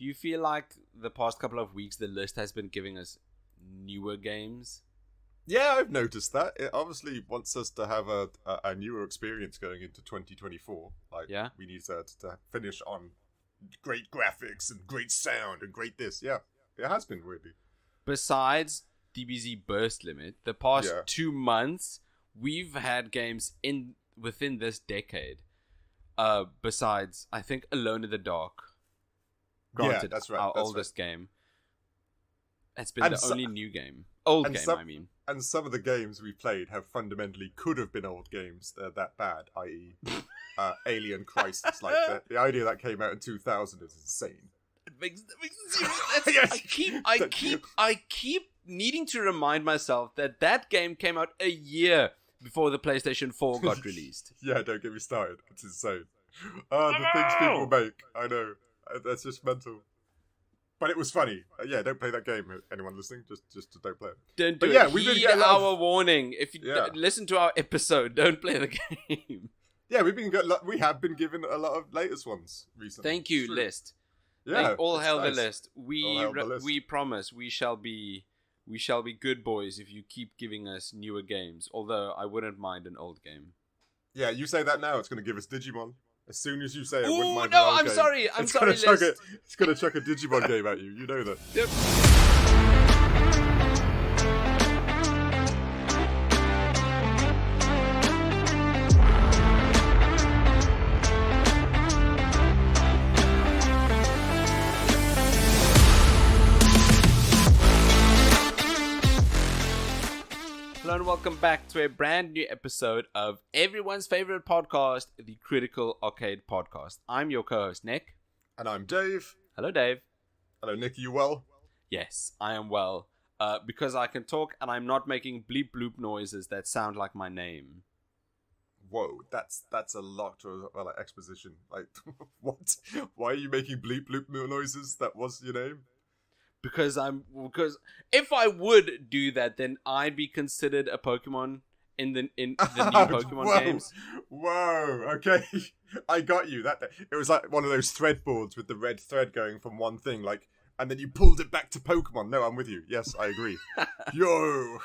Do you feel like the past couple of weeks the list has been giving us newer games? Yeah, I've noticed that. It obviously wants us to have a newer experience going into 2024. Like, Yeah. we need to finish on great graphics and great sound and great this. Yeah, it has been weirdly. Besides DBZ Burst Limit, the past Yeah. 2 months, we've had games within this decade. Besides, I think Alone in the Dark. Granted, that's right. our that's oldest game. It's been And the so- only new game. Old and game, some- I mean. And some of the games we played have fundamentally could have been old games. They're that bad, i.e. Alien Crisis. Like, the idea that came out in 2000 is insane. It makes zero sense. I keep needing to remind myself that game came out a year before the PlayStation 4 got released. Yeah, don't get me started. It's insane. The things people make. I know. That's just mental. But it was funny. Yeah, don't play that game. Anyone listening, just don't play it. Don't do But yeah, it. we've been Heed getting a lot our of- warning. If you Yeah. listen to our episode, don't play the game. Yeah, we have been given a lot of latest ones recently. Thank you, It's true. list. Yeah, All it's hail nice. the list. All hail the list. We promise we shall be good boys if you keep giving us newer games. Although I wouldn't mind an old game. Yeah, you say that now, it's going to give us Digimon. As soon as you say it, wouldn't Ooh, mind no, an old I'm game. sorry. I'm It's sorry, gonna chuck List. It's going to chuck a Digimon game at you. You know that. Yep. Hello and welcome back to a brand new episode of everyone's favorite podcast, the Critical Arcade Podcast. I'm your co-host, Nick. And I'm Dave. Hello, Dave. Hello, Nick. Are you well? Yes, I am well. Because I can talk and I'm not making bleep bloop noises that sound like my name. Whoa, that's a lot of like exposition. Like, what? Why are you making bleep bloop noises? That was your name? Because if I would do that, then I'd be considered a Pokemon in the new Pokemon Whoa. games. Whoa, okay. I got you. It was like one of those thread boards with the red thread going from one thing, like, and then you pulled it back to Pokemon. No, I'm with you. Yes, I agree. Yo.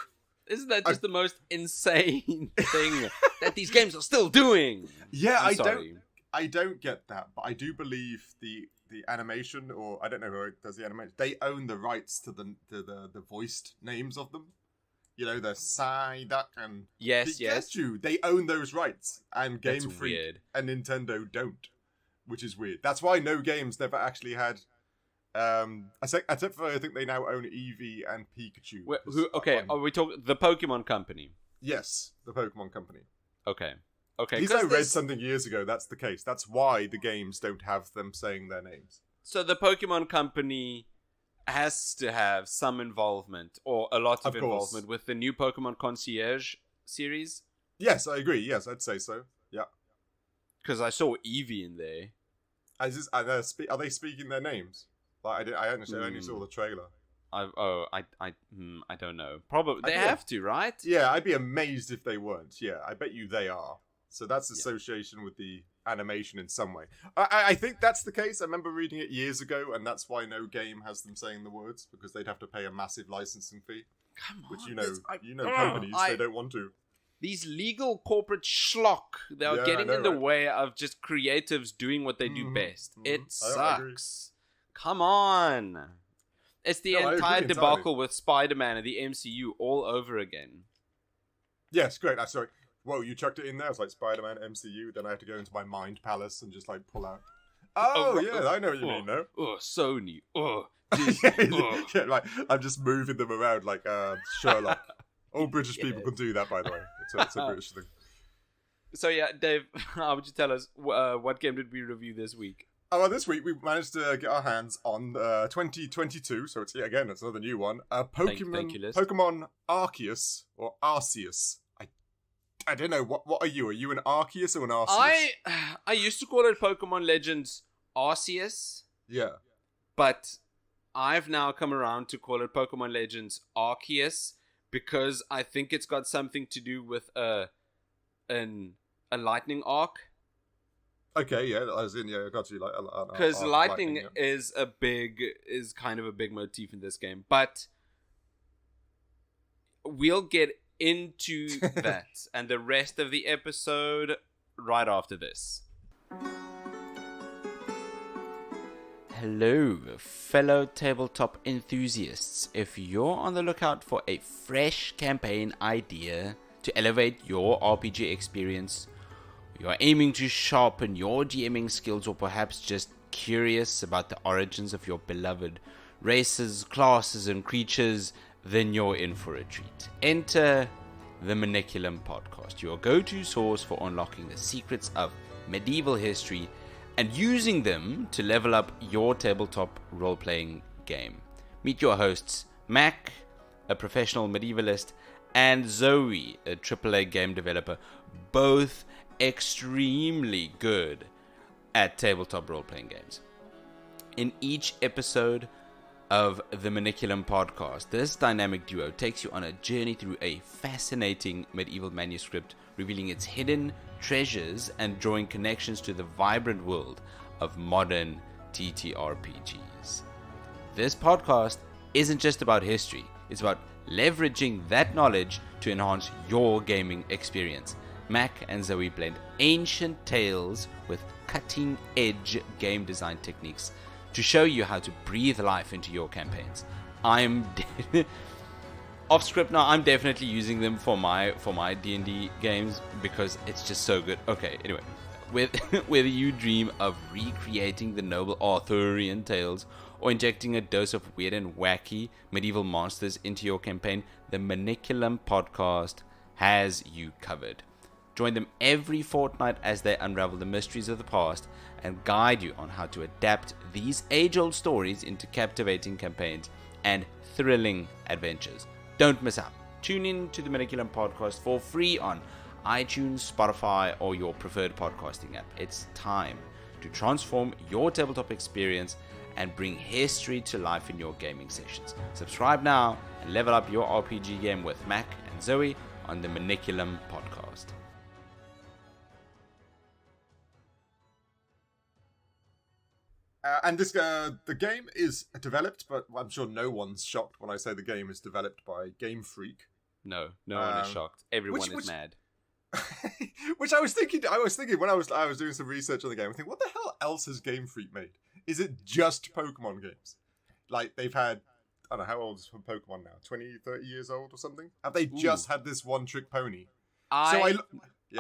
Isn't that just the most insane thing that these games are still doing? Yeah, sorry. I don't get that, but I do believe the animation, or I don't know who does the animation. They own the rights to the voiced names of them. You know, the Psyduck and Yes. Pikachu. They own those rights, and Game That's Freak weird. and Nintendo don't, which is weird. That's why no games never actually had. Except for I think they now own Eevee and Pikachu. Are we talking the Pokemon Company? Yes, the Pokemon Company. Okay. At least I read something years ago. That's the case. That's why the games don't have them saying their names. So the Pokemon Company has to have some involvement, or a lot of Of course. involvement, with the new Pokemon Concierge series. Yes, I agree. Yes, I'd say so. Yeah. Because I saw Eevee in there. Are they speaking their names? Like I only saw the trailer. I don't know. Probably they I have to, right? Yeah, I'd be amazed if they weren't. Yeah, I bet you they are. So that's association with the animation in some way. I think that's the case. I remember reading it years ago, and that's why no game has them saying the words, because they'd have to pay a massive licensing fee. Come on, Which companies they don't want to. These legal corporate schlock, they are Yeah, getting I know, in the right? way of just creatives doing what they do best. It I agree. sucks. Come on. It's the No, I entire agree debacle entirely. with Spider-Man and the MCU all over again. Yes, great. Sorry. Whoa, you chucked it in there. It's like Spider-Man, MCU. Then I have to go into my mind palace and just like pull out. Oh, yeah, I know what you mean, though. Oh, Sony. Oh, Disney. Oh. Yeah, like I'm just moving them around like Sherlock. All British people can do that, by the way. It's a British thing. So yeah, Dave, how would you tell us what game did we review this week? Oh, well, this week we managed to get our hands on 2022, so it's another new one. Thank you, Liz. Pokemon Arceus or Arceus. I don't know. What are you? Are you an Arceus or an Arceus? I used to call it Pokemon Legends Arceus, Yeah. but I've now come around to call it Pokemon Legends Arceus because I think it's got something to do with a lightning arc. Okay, yeah, as in, yeah, I got you. Like, Because lightning yeah. is kind of a big motif in this game, but we'll get into that and the rest of the episode right after this. Hello, fellow tabletop enthusiasts. If you're on the lookout for a fresh campaign idea to elevate your RPG experience, you're aiming to sharpen your DMing skills, or perhaps just curious about the origins of your beloved races, classes, and creatures, then you're in for a treat. Enter the Maniculum Podcast, your go-to source for unlocking the secrets of medieval history and using them to level up your tabletop role-playing game. Meet your hosts, Mac, a professional medievalist, and Zoe, a AAA game developer, both extremely good at tabletop role-playing games. In each episode of the Maniculum Podcast, this dynamic duo takes you on a journey through a fascinating medieval manuscript, revealing its hidden treasures and drawing connections to the vibrant world of modern TTRPGs. This podcast isn't just about history, it's about leveraging that knowledge to enhance your gaming experience. Mac and Zoe blend ancient tales with cutting-edge game design techniques to show you how to breathe life into your campaigns. Off script now, I'm definitely using them for my D&D games because it's just so good. Okay, anyway, whether you dream of recreating the noble Arthurian tales or injecting a dose of weird and wacky medieval monsters into your campaign, the Maniculum Podcast has you covered. Join them every fortnight as they unravel the mysteries of the past and guide you on how to adapt these age-old stories into captivating campaigns and thrilling adventures. Don't miss out. Tune in to the Maniculum Podcast for free on iTunes, Spotify, or your preferred podcasting app. It's time to transform your tabletop experience and bring history to life in your gaming sessions. Subscribe now and level up your RPG game with Mac and Zoe on the Maniculum Podcast. And this the game is developed, but I'm sure no one's shocked when I say the game is developed by Game Freak. No one is shocked. Everyone is mad. Which I was thinking when I was doing some research on the game. I think, what the hell else has Game Freak made? Is it just Pokemon games? Like, they've had, I don't know, how old is Pokemon now? 20, 30 years old or something? Have they just had this one-trick pony? I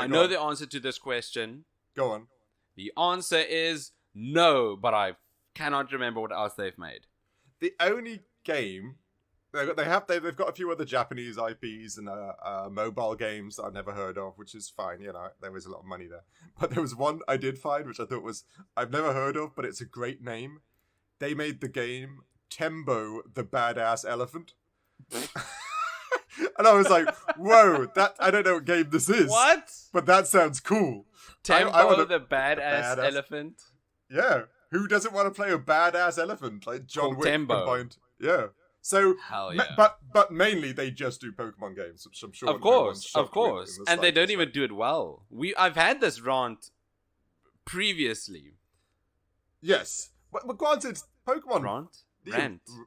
know the answer to this question. Go on. The answer is no, but I cannot remember what else they've made. The only game they've got a few other Japanese IPs and mobile games that I've never heard of, which is fine. You know, there was a lot of money there. But there was one I did find, which I thought I've never heard of, but it's a great name. They made the game Tembo the Badass Elephant. And I was like, whoa, I don't know what game this is. What? But that sounds cool. Tembo the badass elephant? Yeah. Who doesn't want to play a badass elephant? Like John Wick combined. Yeah. So, hell yeah. But mainly they just do Pokemon games, which I'm sure. Of course. And they don't even do it well. I've had this rant previously. Yes. But granted, Pokemon...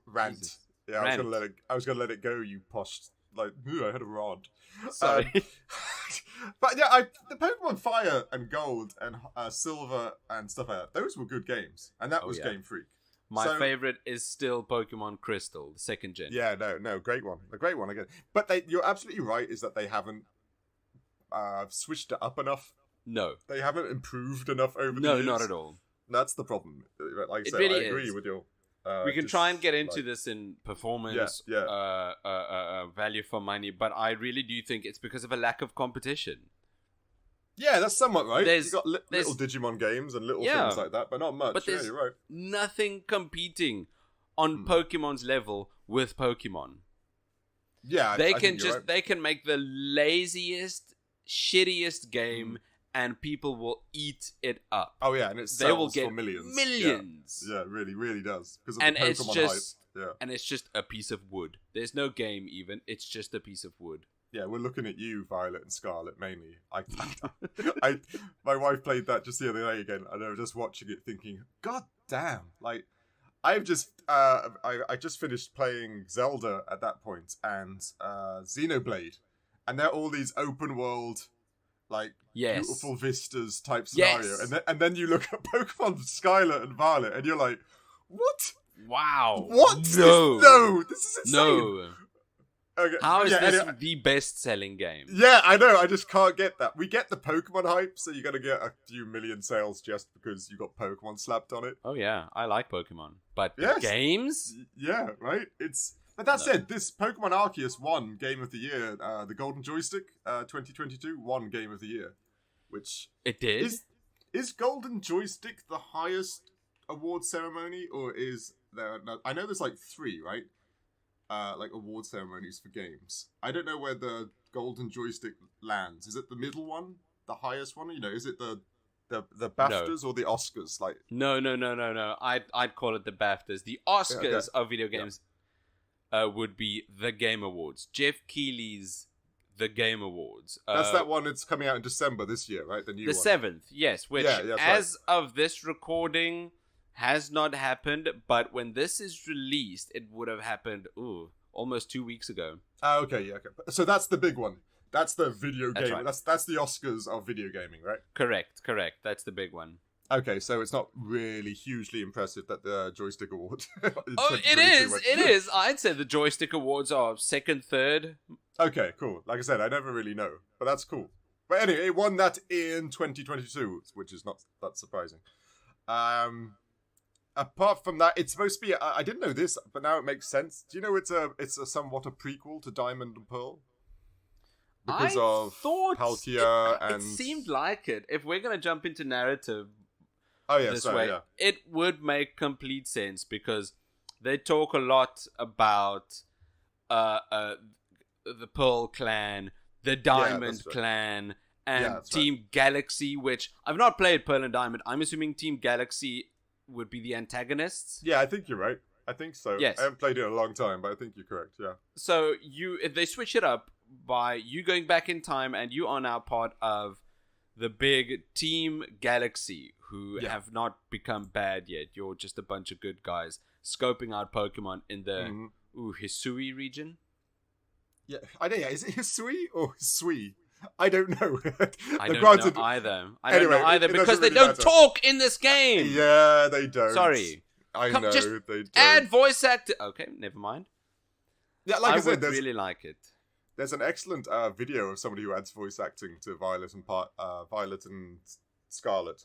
Rant. Yeah, I was gonna let it go, you posh... Like, I had a rod. Sorry. But yeah, the Pokemon Fire and Gold and Silver and stuff like that, those were good games. And that was Game Freak. My favorite is still Pokemon Crystal, the second gen. Yeah, no, great one. A great one again. But you're absolutely right, is that they haven't switched it up enough. No. They haven't improved enough over the years. No, not at all. That's the problem. Like I said, really I agree with you. We can try and get into this in performance, value for money, but I really do think it's because of a lack of competition. Yeah, that's somewhat right. You've got little Digimon games and little things like that, but not much. But there's you're right. nothing competing on Pokemon's level with Pokemon. Yeah, they can make the laziest, shittiest game, and people will eat it up. Oh yeah, and it sells for millions. Millions. Yeah, it really, really does. Because of and the Pokemon it's just hype. Yeah. And it's just a piece of wood. There's no game even. It's just a piece of wood. Yeah, we're looking at you, Violet and Scarlet, mainly. My wife played that just the other day again, and I was just watching it thinking, God damn, like, I've just, I just finished playing Zelda at that point, and Xenoblade, and they're all these open world, like, beautiful vistas type scenario, and then you look at Pokemon Scarlet and Violet, and you're like, what? Wow. What? No, this is insane. No. Okay. How is this the best-selling game? Yeah, I know. I just can't get that. We get the Pokemon hype, so you're gonna get a few million sales just because you got Pokemon slapped on it. Oh yeah, I like Pokemon, but yes. games? Yeah, right. But that said, this Pokemon Arceus won Game of the Year. The Golden Joystick, 2022, won Game of the Year, which it did. Is Golden Joystick the highest award ceremony, or is there? I know there's like 3, right? Like award ceremonies for games. I don't know where the Golden Joystick lands. Is it the middle one, the highest one? You know, is it the BAFTAs or the Oscars? Like, no. I'd call it the BAFTAs. The Oscars of video games would be the Game Awards. Jeff Keighley's The Game Awards. That's that one. It's coming out in December this year, right? The new one. 7th, yes. Which, as of this recording, has not happened, but when this is released, it would have happened, almost 2 weeks ago. Okay. So that's the big one. That's the video game. Right. That's the Oscars of video gaming, right? Correct. That's the big one. Okay, so it's not really hugely impressive that the Joystick Award. It is. I'd say the Joystick Awards are 2nd, 3rd. Okay, cool. Like I said, I never really know, but that's cool. But anyway, it won that in 2022, which is not that surprising. Apart from that, it's supposed to be. I didn't know this, but now it makes sense. Do you know it's a somewhat a prequel to Diamond and Pearl? Because of Palkia and it seemed like it. If we're gonna jump into narrative, way, it would make complete sense because they talk a lot about the Pearl clan, the Diamond clan, and Team Galaxy. Which I've not played Pearl and Diamond. I'm assuming Team Galaxy would be the antagonists. Yeah, I think you're right. I think so. Yes. I haven't played it in a long time, but I think you're correct, yeah. So if they switch it up by you going back in time and you are now part of the big Team Galaxy who have not become bad yet. You're just a bunch of good guys scoping out Pokemon in the Hisui region. Yeah, I don't know. Is it Hisui or Hisui? I don't know. I don't know either. I don't know either because they don't talk in this game. Yeah, they don't. Sorry. I know they don't. Add voice actor. Okay, never mind. Yeah, like I said, would really like it. There's an excellent video of somebody who adds voice acting to Violet and Scarlet,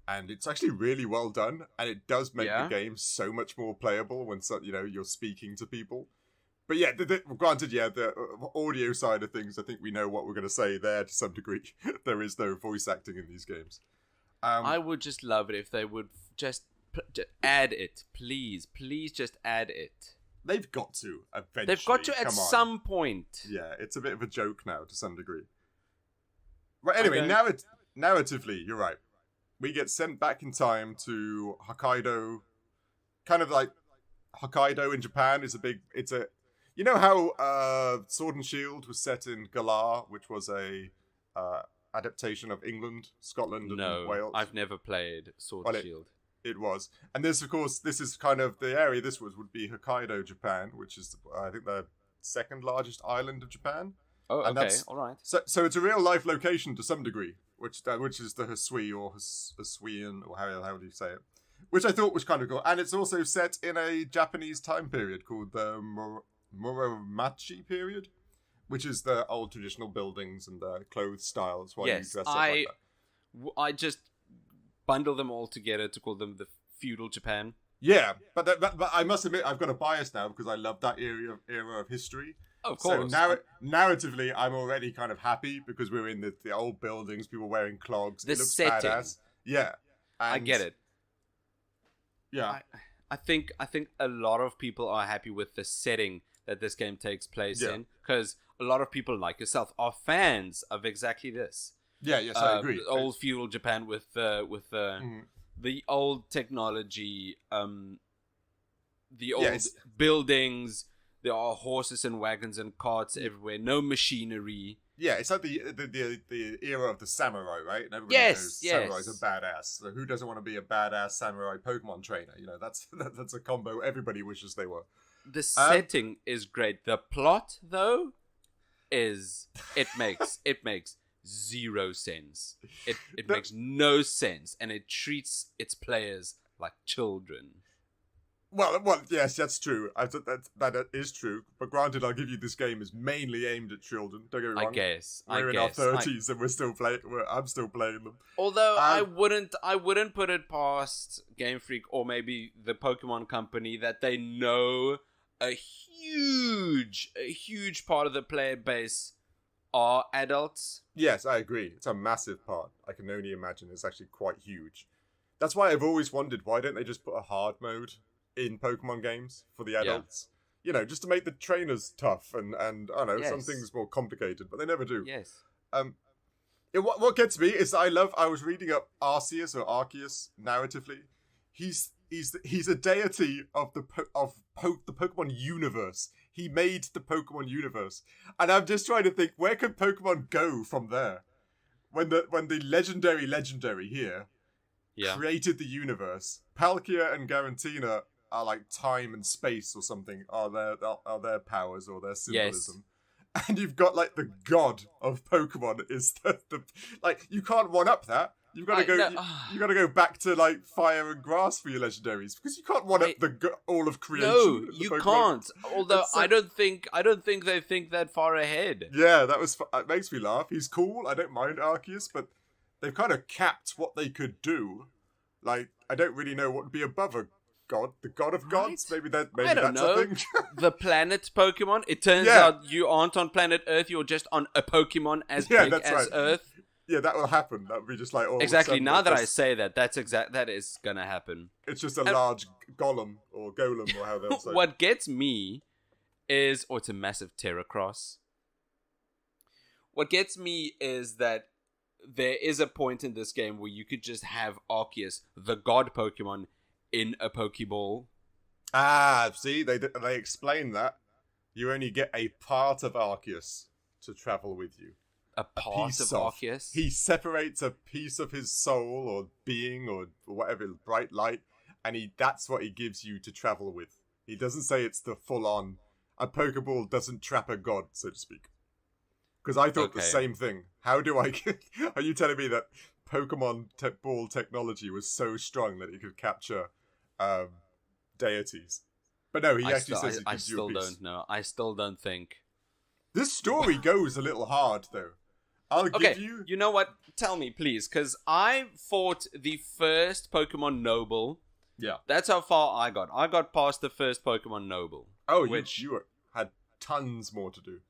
and it's actually really well done. And it does make the game so much more playable when you're speaking to people. But yeah, granted, the audio side of things, I think we know what we're going to say there to some degree. There is no voice acting in these games. I would just love it if they would just add it. Please just add it. They've got to, eventually. They've got to at some point. Yeah, it's a bit of a joke now to some degree. Right, anyway, narratively, you're right. We get sent back in time to Hokkaido. Kind of like Hokkaido in Japan is you know how Sword and Shield was set in Galar, which was a adaptation of England, Scotland, and Wales? I've never played Sword and Shield. It was. And this, of course, this is kind of the area would be Hokkaido, Japan, which is, I think, the 2nd largest island of Japan. Oh, okay, all right. So it's a real-life location to some degree, which is the Hisui or Hisuian, or how do you say it? Which I thought was kind of cool. And it's also set in a Japanese time period called the Muromachi period, which is the old traditional buildings and the clothes style. That's why you dress up like that. I just bundle them all together to call them the feudal Japan. Yeah, but I must admit I've got a bias now because I love that era of history. Of course. So narratively, I'm already kind of happy because we're in the old buildings, people wearing clogs. The it looks setting. Badass. Yeah, I get it. Yeah, I think a lot of people are happy with the setting that this game takes place in because a lot of people like yourself are fans of exactly this. Yeah, yes, I agree. Old feudal Japan with the old technology, the old buildings, There are horses and wagons and carts everywhere. No machinery. Yeah, it's like the era of the samurai, right? And everybody knows Yes. samurais are badass. So who doesn't want to be a badass samurai Pokemon trainer? You know, that's a combo everybody wishes they were. The setting is great. The plot, though, it makes zero sense. It makes no sense, and it treats its players like children. Well, yes, that's true. That is true. But granted, I'll give you this game is mainly aimed at children. Don't get me wrong. I guess we're in our 30s and we're still playing. I'm still playing them. Although I wouldn't put it past Game Freak or maybe the Pokemon Company that they know a huge part of the player base are adults. Yes, I agree. It's a massive part. I can only imagine it's actually quite huge. That's why I've always wondered, why don't they just put a hard mode in Pokemon games for the adults? Yeah. You know, just to make the trainers tough and I don't know, some things more complicated, but they never do. Yes. What gets me is I was reading up Arceus or Arceus narratively. He's a deity of the Pokemon universe. He made the Pokemon universe, and I'm just trying to think, where could Pokemon go from there? When the legendary here created the universe, Palkia and Garantina are like time and space or something. Are their powers or their symbolism? Yes. And you've got like the god of Pokemon is the like, you can't one up that. You've got to go. You got to go back to like fire and grass for your legendaries, because you can't one up all of creation. No, you can't. Although I don't think they think that far ahead. Yeah, it makes me laugh. He's cool. I don't mind Arceus, but they've kind of capped what they could do. Like, I don't really know what would be above a god, the god of gods. Maybe that's a thing. The planet Pokemon. It turns out you aren't on planet Earth. You're just on a Pokemon as big as Earth. Yeah, that will happen. That would be just like exactly. Now that I say that, that is gonna happen. It's just a large golem or how they'll say. What gets me is, it's a massive Heracross. What gets me is that there is a point in this game where you could just have Arceus, the god Pokemon, in a Pokeball. See, they explain that you only get a part of Arceus to travel with you. A part of Arceus? He separates a piece of his soul or being or whatever, bright light, and that's what he gives you to travel with. He doesn't say it's the full-on... A Pokeball doesn't trap a god, so to speak. Because I thought the same thing. How do I... Are you telling me that Pokemon ball technology was so strong that it could capture deities? But no, he actually says it gives you a piece. I still don't know. I still don't think... This story goes a little hard, though. I'll give you... You know what? Tell me, please. Because I fought the first Pokemon Noble. Yeah. That's how far I got. I got past the first Pokemon Noble. Oh, you had tons more to do.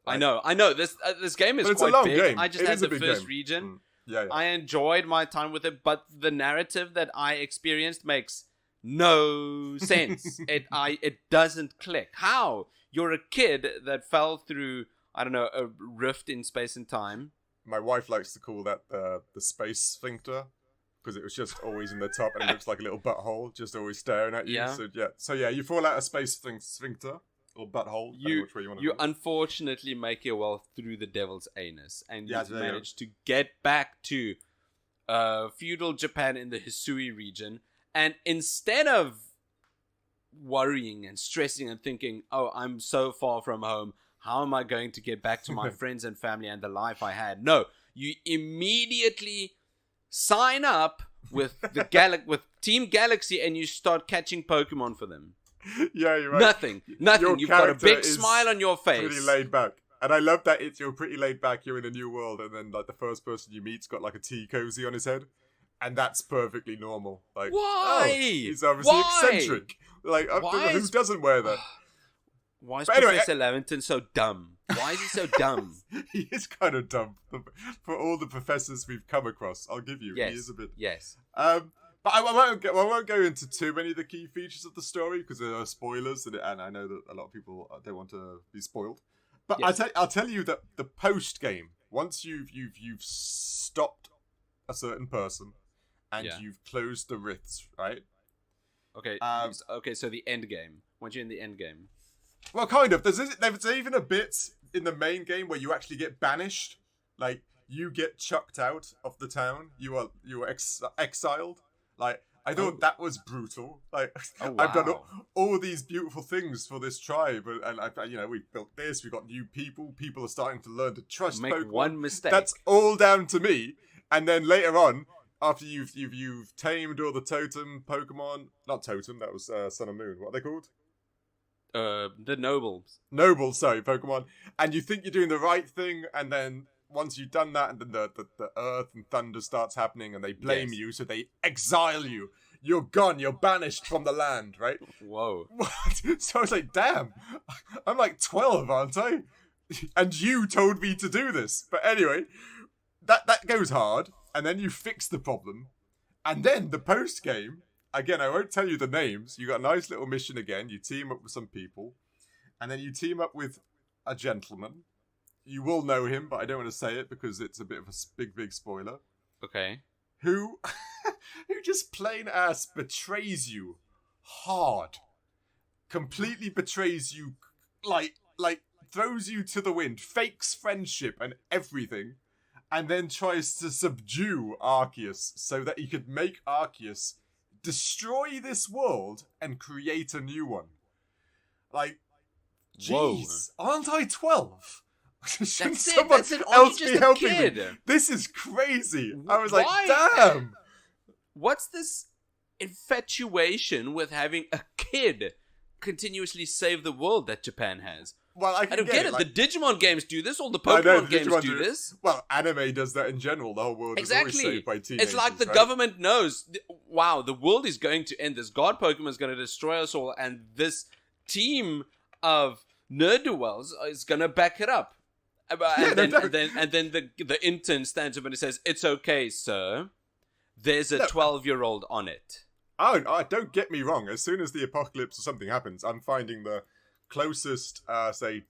Like, I know. This game is quite big. Game. I just had the first region. Yeah. I enjoyed my time with it, but the narrative that I experienced makes no sense. It doesn't click. How? You're a kid that fell through, I don't know, a rift in space and time. My wife likes to call that the space sphincter, because it was just always in the top and it looks like a little butthole just always staring at you. Yeah. So you fall out a space sphincter or butthole. Which way you want to you go. Unfortunately make your way through the devil's anus, and you managed to get back to feudal Japan in the Hisui region, and instead of worrying and stressing and thinking, oh, I'm so far from home, how am I going to get back to my friends and family and the life I had? No, you immediately sign up with with Team Galaxy and you start catching Pokemon for them. Yeah, you're right. Nothing. You've got a big smile on your face. Pretty laid back. And I love that you're pretty laid back, you're in a new world, and then like the first person you meet's got like a tea cozy on his head. And that's perfectly normal. Like, why? He's obviously eccentric. Like, who doesn't wear that? Why is Professor Laventon so dumb? Why is he so dumb? He is kind of dumb. For all the professors we've come across, I'll give you. Yes. He is a bit. Yes. But I won't go into too many of the key features of the story because there are spoilers, and I know that a lot of people don't want to be spoiled. But yes. I'll tell you that the post game, once you've stopped a certain person and you've closed the rifts, right? Okay. So the end game. Once you're in the end game. Well, kind of. There's even a bit in the main game where you actually get banished. Like, you get chucked out of the town. You are exiled. Like, I thought that was brutal. Like, wow. I've done all these beautiful things for this tribe, and we've built this. We've got new people. People are starting to learn to trust Make Pokemon. one mistake. That's all down to me. And then later on, after you've tamed all the totem Pokemon, not totem, that was Sun and Moon. What are they called? The nobles. Nobles, sorry, Pokemon. And you think you're doing the right thing, and then once you've done that, and then the earth and thunder starts happening, and they blame you, so they exile you. You're gone. You're banished from the land, right? Whoa. What? So I was like, damn, I'm like 12, aren't I? And you told me to do this. But anyway, that goes hard, and then you fix the problem, and then the post game. Again, I won't tell you the names. You got a nice little mission again. You team up with some people, and then you team up with a gentleman. You will know him, but I don't want to say it because it's a bit of a big spoiler. Okay. Who just plain ass betrays you hard. Completely betrays you, like throws you to the wind, fakes friendship and everything, and then tries to subdue Arceus so that he could make Arceus destroy this world and create a new one. Like, jeez, aren't I 12? Shouldn't someone else be helping me? This is crazy. I was like, damn. What's this infatuation with having a kid continuously save the world that Japan has? Well, I don't get it. Like, the Digimon games do this. All the Pokemon games do this. Well, anime does that in general. The whole world is always saved by teenagers. It's like the government knows, wow, the world is going to end. This god Pokemon is going to destroy us all, and this team of ne'er-do-wells is going to back it up. And then the intern stands up and he says, "It's okay, sir. There's a 12-year-old on it." Oh, don't get me wrong. As soon as the apocalypse or something happens, I'm finding the closest, say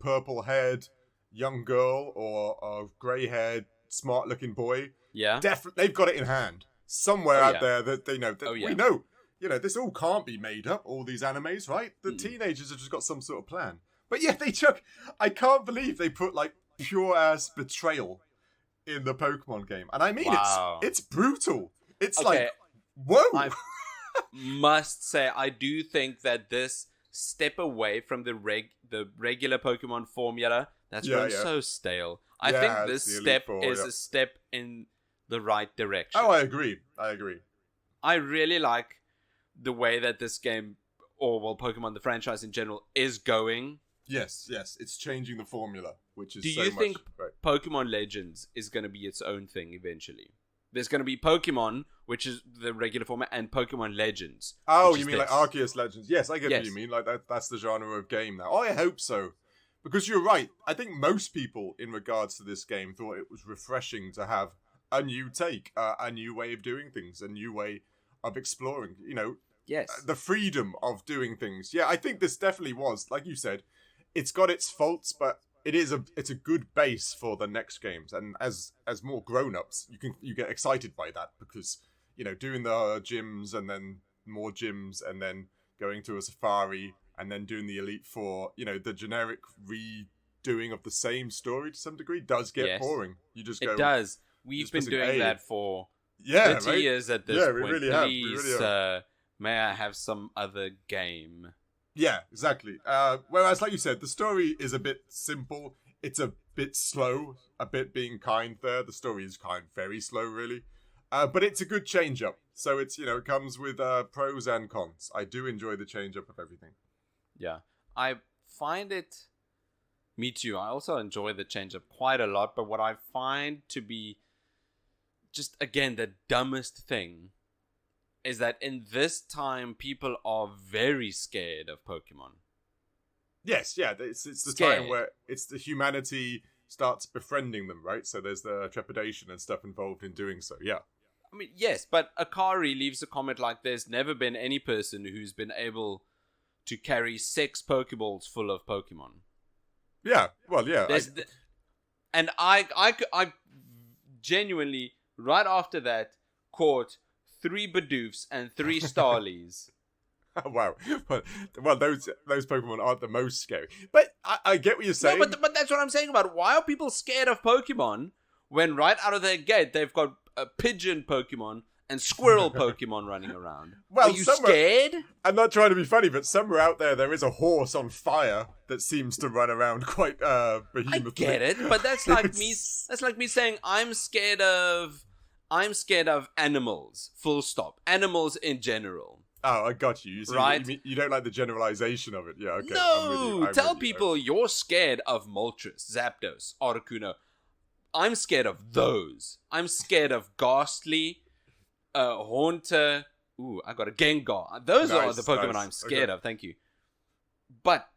purple-haired young girl or a grey-haired, smart-looking boy. Yeah, definitely, they've got it in hand somewhere out there that they know. That we know. You know, this all can't be made up. All these animes, right? The teenagers have just got some sort of plan. But yeah, I can't believe they put like pure ass betrayal in the Pokemon game, and I mean it's brutal. It's like, whoa. I must say, I do think that this step away from the regular Pokemon formula that's grown so stale. I think this step is a step in the right direction. Oh, I agree. I really like the way that this game, Pokemon the franchise in general, is going. Yes, it's changing the formula, which is. Do you think Pokemon Legends is going to be its own thing eventually? There's going to be Pokemon, which is the regular format, and Pokemon Legends. Oh, you mean like Arceus Legends? Yes, I get what you mean. Like that's the genre of game now. Oh, I hope so, because you're right. I think most people, in regards to this game, thought it was refreshing to have a new take, a new way of doing things, a new way of exploring. You know, the freedom of doing things. Yeah, I think this definitely was, like you said. It's got its faults, but it's a good base for the next games. And as more grown-ups, you get excited by that because, you know, doing the gyms and then more gyms and then going to a safari and then doing the Elite Four, you know, the generic redoing of the same story to some degree does get boring. You just go. It does. We've been doing that for 30 years at this point. We really have. May I have some other game? Yeah, exactly. Whereas, like you said, the story is a bit simple. It's a bit slow, a bit being kind there. The story is very slow, really. But it's a good change-up. So it's, you know, it comes with pros and cons. I do enjoy the change-up of everything. Yeah. I find it... Me too. I also enjoy the change-up quite a lot. But what I find to be just, again, the dumbest thing is that in this time, people are very scared of Pokemon. Yes, yeah. It's the time where it's the humanity starts befriending them, right? So there's the trepidation and stuff involved in doing so, yeah. I mean, yes, but Akari leaves a comment like, there's never been any person who's been able to carry 6 Pokeballs full of Pokemon. Yeah, well, yeah. And I genuinely, right after that, caught 3 Bidoofs and 3 Starlies. Wow. Well, those Pokemon aren't the most scary. But I get what you're saying. No, but that's what I'm saying about why are people scared of Pokemon when right out of their gate they've got a pigeon Pokemon and squirrel Pokemon running around. Well, are you scared? I'm not trying to be funny, but somewhere out there is a horse on fire that seems to run around quite behemothly. I get it, but that's like me. That's like me saying I'm scared of animals. Full stop. Animals in general. Oh, I got you. Right? You don't like the generalization of it. Yeah, okay. No! Tell people you're scared of Moltres, Zapdos, Articuno. I'm scared of those. I'm scared of Ghastly, Haunter. Ooh, I got a Gengar. Those are the Pokemon I'm scared of, thank you. But,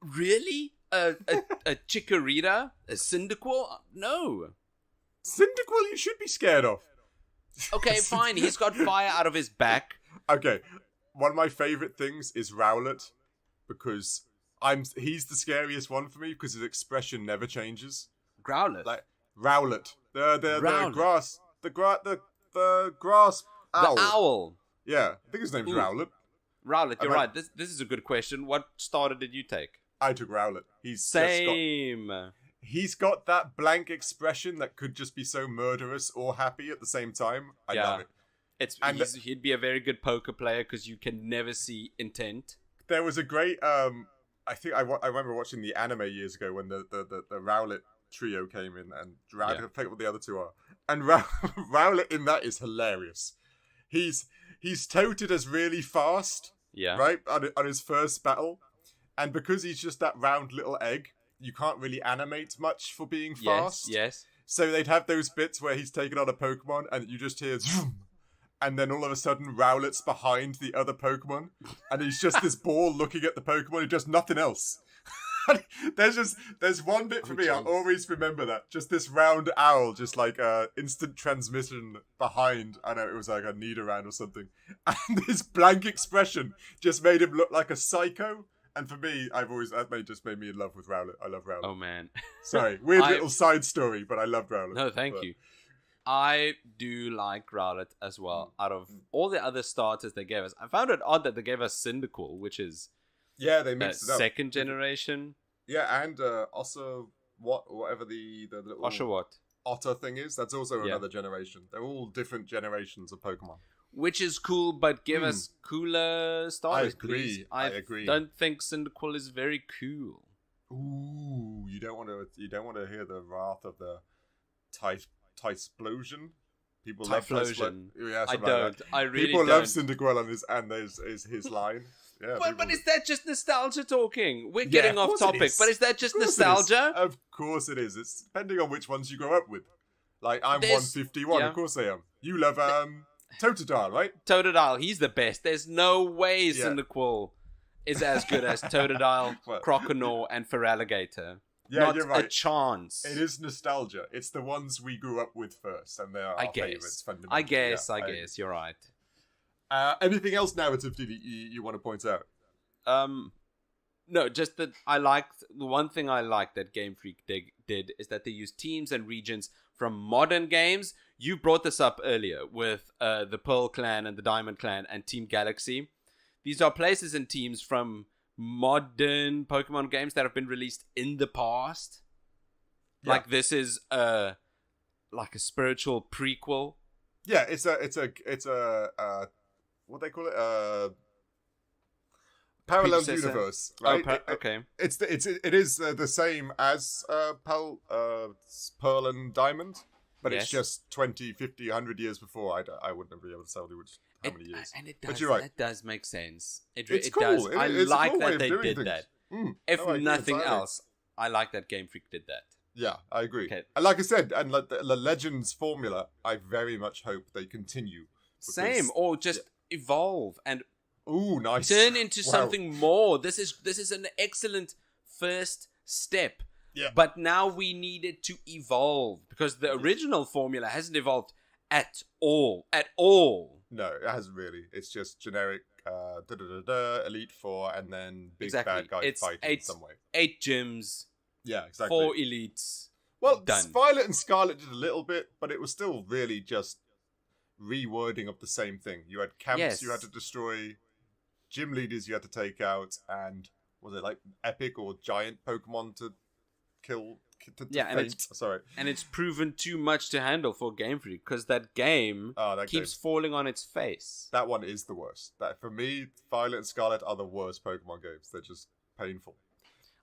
really? A Chikorita? A Cyndaquil? No. Cyndaquil you should be scared of. Okay, fine. He's got fire out of his back. Okay, one of my favourite things is Rowlet, because he's the scariest one for me because his expression never changes. Growlithe. Like Rowlet, the Rowlet. grass, the grass owl. The owl. Yeah, I think his name's Rowlet. Rowlet, you're right. This is a good question. What starter did you take? I took Rowlet. He's got that blank expression that could just be so murderous or happy at the same time. I love it. He'd be a very good poker player because you can never see intent. There was a great I remember watching the anime years ago when the Rowlet trio came in, and I forget what the other two are. And Rowlet in that is hilarious. He's touted as really fast, right, on his first battle, and because he's just that round little egg, you can't really animate much for being fast. Yes. So they'd have those bits where he's taking on a Pokemon, and you just hear zoom, and then all of a sudden Rowlet's behind the other Pokemon, and he's just this ball looking at the Pokemon, he does nothing else. There's one bit for me, I'll always remember that. Just this round owl, just like instant transmission behind, I know it was like a Nidoran or something. And this blank expression just made him look like a psycho. And for me, that just made me in love with Rowlet. I love Rowlet. Oh man. Sorry, weird little side story, but I love Rowlet. No, thank you. I do like Rowlet as well. Out of all the other starters they gave us, I found it odd that they gave us Cyndaquil, which is they mixed it up. Second generation. Yeah, and also whatever the little Oshawott. otter thing is, that's also another generation. They're all different generations of Pokemon. Which is cool, but give us cooler starters, please. I agree. Don't think Cyndaquil is very cool. Ooh, you don't want to hear the wrath of the Typhlosion. People love Typhlosion. Yeah, I don't. I really People don't. love Cyndaquil and there's his line. Yeah, but is that just nostalgia talking? We're getting off topic, but is that just nostalgia? Of course it is. It's depending on which ones you grow up with. Like, I'm 151, of course I am. You love Totodile, right? Totodile, he's the best. There's no way Cyndaquil is as good as Totodile, Croconaw, and Feraligatr. Yeah, Not you're right. a chance. It is nostalgia. It's the ones we grew up with first, and they are our favourites, fundamentally. I guess. You're right. Anything else narratively you want to point out? No, just that the one thing I like that Game Freak did is that they used teams and regions from modern games. You brought this up earlier with the Pearl Clan and the Diamond Clan and Team Galaxy. These are places and teams from modern Pokemon games that have been released in the past. Yeah. Like this is like a spiritual prequel. Yeah, it's a what they call it, parallel universe, right? Okay. It is the same as Pearl and Diamond, but it's just 20, 50, 100 years before. I wouldn't be able to tell you how many years. And it does, but you're right. That does make sense. It's cool. Does. I like cool that they did that. If nothing else, I like that Game Freak did that. Yeah, I agree. Okay. And like I said, and the Legends formula, I very much hope they continue. Same, or just evolve and nice. Turn into something more. This is an excellent first step. Yeah. But now we need it to evolve because the original formula hasn't evolved at all. At all. No, it hasn't really. It's just generic Elite Four and then big bad guy fight in some way. 8 gyms. Yeah, exactly. 4 elites. Well, done. Violet and Scarlet did a little bit, but it was still really just rewording of the same thing. You had camps you had to destroy, gym leaders you had to take out, and was it like epic or giant Pokemon to kill? And it's proven too much to handle for Game Freak because that game keeps falling on its face. That one is the worst. That for me, Violet and Scarlet are the worst Pokemon games. They're just painful.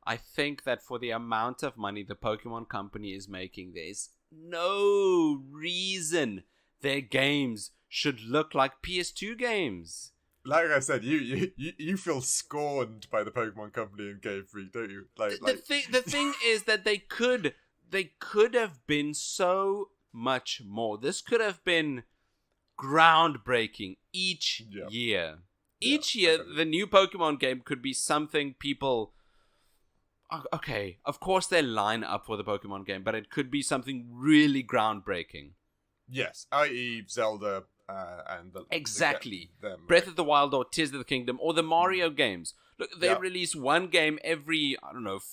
I think that for the amount of money the Pokemon Company is making, there's no reason their games should look like PS2 games. Like I said, you feel scorned by the Pokemon Company and Game Freak, don't you? The thing is that they could have been so much more. This could have been groundbreaking each year. Each year, the new Pokemon game could be something people... Okay, of course they line up for the Pokemon game, but it could be something really groundbreaking. Yes, i.e. Zelda and the... Exactly. Them, Breath of the Wild or Tears of the Kingdom or the Mario games. Look, they release one game every,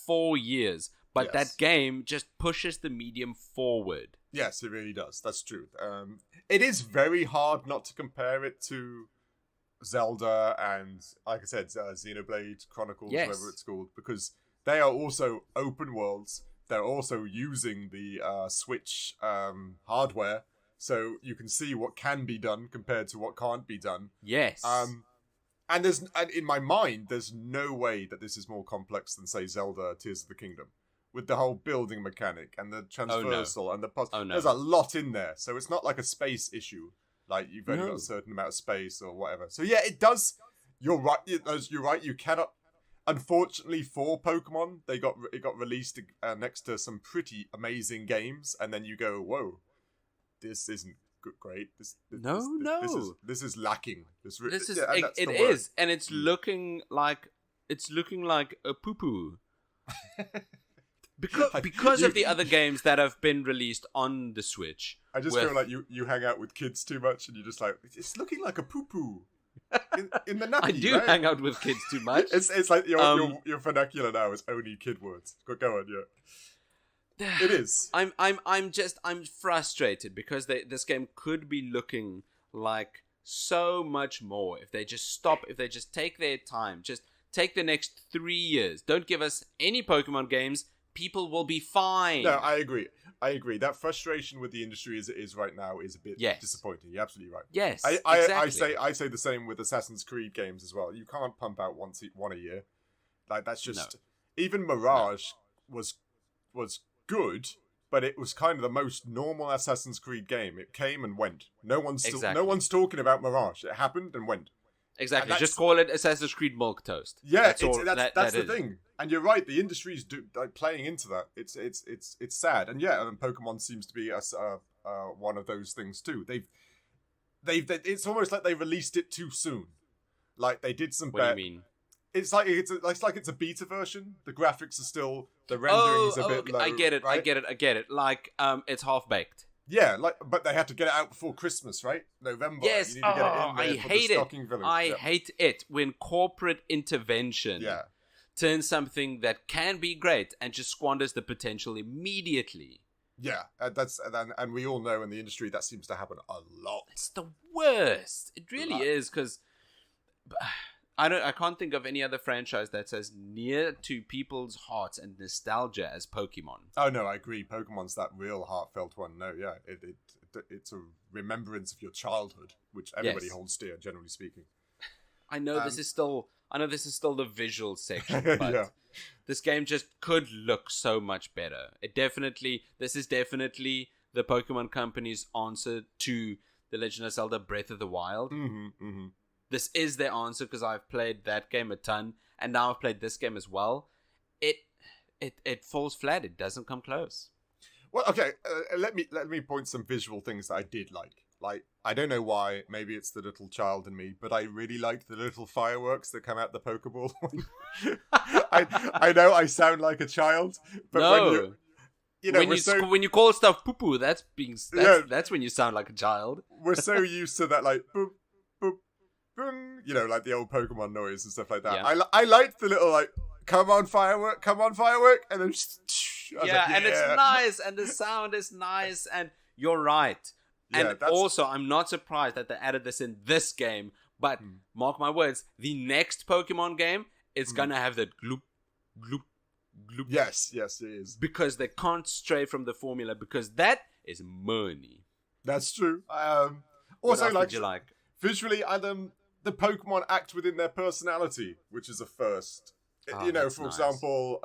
4 years, but that game just pushes the medium forward. Yes, it really does. That's true. It is very hard not to compare it to Zelda and, like I said, Xenoblade Chronicles, whatever it's called, because they are also open worlds. They're also using the Switch hardware, so you can see what can be done compared to what can't be done. Yes. And in my mind, there's no way that this is more complex than, say, Zelda Tears of the Kingdom. With the whole building mechanic and the transversal and the there's a lot in there, so it's not like a space issue. Like you've only got a certain amount of space or whatever. So yeah, it does. You're right. You're right. You cannot. Unfortunately for Pokemon, it got released next to some pretty amazing games, and then you go, whoa, this isn't great. This is lacking. It is, and it's looking like a poo poo. Because of the other games that have been released on the Switch. I just feel like you hang out with kids too much, and you're just like, it's looking like a poo poo. In the nutty, I do hang out with kids too much. It's like your vernacular now is only kid words. Go on, yeah. It is. I'm frustrated because this game could be looking like so much more if they just stop, if they just take their time, just take the next 3 years. Don't give us any Pokemon games. People will be fine. No, I agree. That frustration with the industry as it is right now is a bit disappointing. You're absolutely right. Yes, exactly. I say the same with Assassin's Creed games as well. You can't pump out one a year. Like that's just even Mirage was good, but it was kind of the most normal Assassin's Creed game. It came and went. No one's talking about Mirage. It happened and went. Exactly. Just call it Assassin's Creed Milquetoast. Yeah, that's the thing. And you're right. The industry's playing into that. It's sad. And Pokemon seems to be one of those things too. It's almost like they released it too soon. Like they did some. What do you mean? It's like it's a beta version. The graphics are still the rendering's a bit low. I get it. Right? I get it. Like it's half baked. Yeah, but they had to get it out before Christmas, right? November. Yes. You need to get it in there I hate it. I hate it when corporate intervention turns something that can be great and just squanders the potential immediately. Yeah, and we all know in the industry that seems to happen a lot. It's the worst. It really is, because I can't think of any other franchise that's as near to people's hearts and nostalgia as Pokemon. Oh no, I agree. Pokemon's that real heartfelt one. No, yeah, it's a remembrance of your childhood, which everybody holds dear, generally speaking. I know this is still the visual section, but this game just could look so much better. This is definitely the Pokemon Company's answer to The Legend of Zelda: Breath of the Wild. Mm-hmm, mm-hmm. This is their answer because I've played that game a ton, and now I've played this game as well. It falls flat. It doesn't come close. Well, okay. Let me point some visual things that I did like. Like, I don't know why. Maybe it's the little child in me, but I really liked the little fireworks that come out the Pokeball. I know I sound like a child, but when you call stuff poo poo, that's when you sound like a child. We're so used to that, like boop boop boom, like the old Pokemon noise and stuff like that. Yeah. I liked the little like come on firework, and then and it's nice, and the sound is nice, and you're right. And also, I'm not surprised that they added this in this game, but mark my words, the next Pokemon game is gonna have that gloop, gloop, gloop. Yes, it is. Because they can't stray from the formula, because that is money. That's true. What Also, else would you like? Visually, the Pokemon act within their personality, which is a first. For example,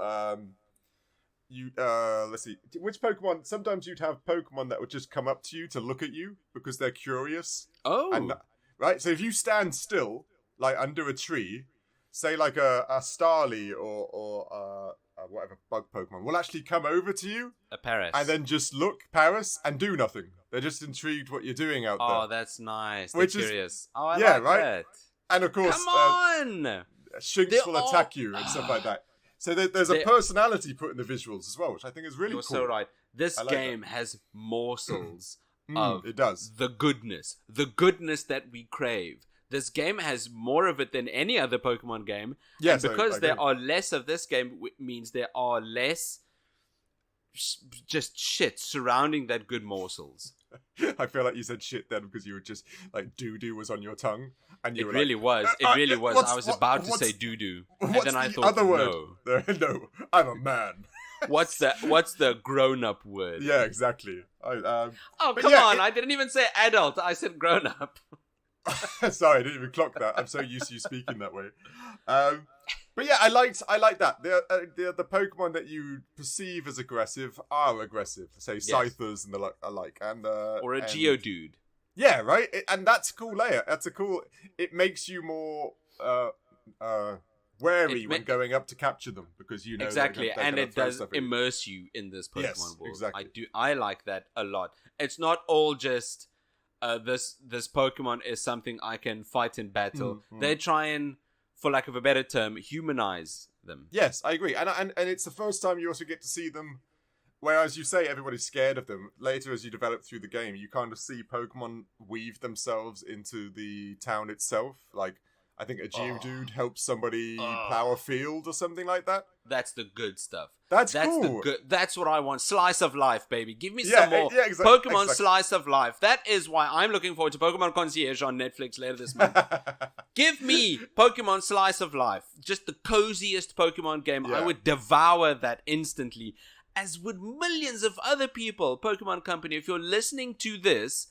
let's see, which Pokemon? Sometimes you'd have Pokemon that would just come up to you to look at you because they're curious. Oh, right. So if you stand still, like under a tree, say like a Starly or whatever bug Pokemon, will actually come over to you, a Paris, and then just look, Paris, and do nothing. They're just intrigued what you're doing out there. Oh, that's nice. They're Which curious. I like that. And of course, come on, Shinx will attack you and stuff like that. So there's a personality put in the visuals as well, which I think is really cool. You're so right. This game has morsels of it does. the goodness that we crave. This game has more of it than any other Pokemon game. Yes, and because there are less of this game, means there are less just shit surrounding that good morsels. I feel like you said shit then because you were just like doo-doo was on your tongue. And you it were really was. It really was. I was about to say doo-doo. And then I thought, other word? No, I'm a man. What's the grown-up word? Yeah, exactly. Oh, come on. I didn't even say adult. I said grown-up. Sorry, I didn't even clock that. I'm so used to you speaking that way. But yeah, I like that. The Pokemon that you perceive as aggressive are aggressive. Say Scythers and the like, and or a Geodude. Yeah, right. And that's a cool layer. It makes you more wary when going up to capture them because you know exactly, and it does immerse you in this Pokemon world. Exactly. I like that a lot. It's not all just this Pokemon is something I can fight in battle. They try and, for lack of a better term, humanize them. Yes, I agree. And it's the first time you also get to see them, whereas you say everybody's scared of them. Later, as you develop through the game, you kind of see Pokemon weave themselves into the town itself. Like, I think a Geodude helps somebody plow a field or something like that. That's the good stuff. That's cool. That's what I want. Slice of life, baby. Give me some more Pokemon Slice of Life. That is why I'm looking forward to Pokemon Concierge on Netflix later this month. Give me Pokemon Slice of Life. Just the coziest Pokemon game. I would devour that instantly, as would millions of other people. Pokemon Company, if you're listening to this,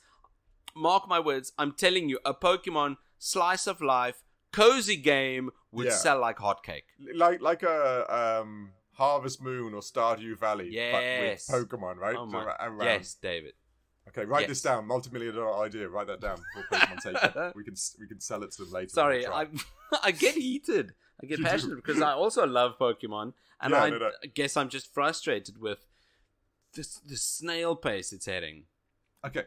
mark my words, I'm telling you, a Pokemon Slice of Life cozy game would sell like hotcake. Like a Harvest Moon or Stardew Valley, but with Pokemon, right? Yes, David. Okay, write this down. Multi-million-dollar idea. Write that down before Pokemon take it. We can sell it to them later. Sorry, I get heated. I get passionate because I also love Pokemon, and I guess I'm just frustrated with the snail pace it's heading. Okay.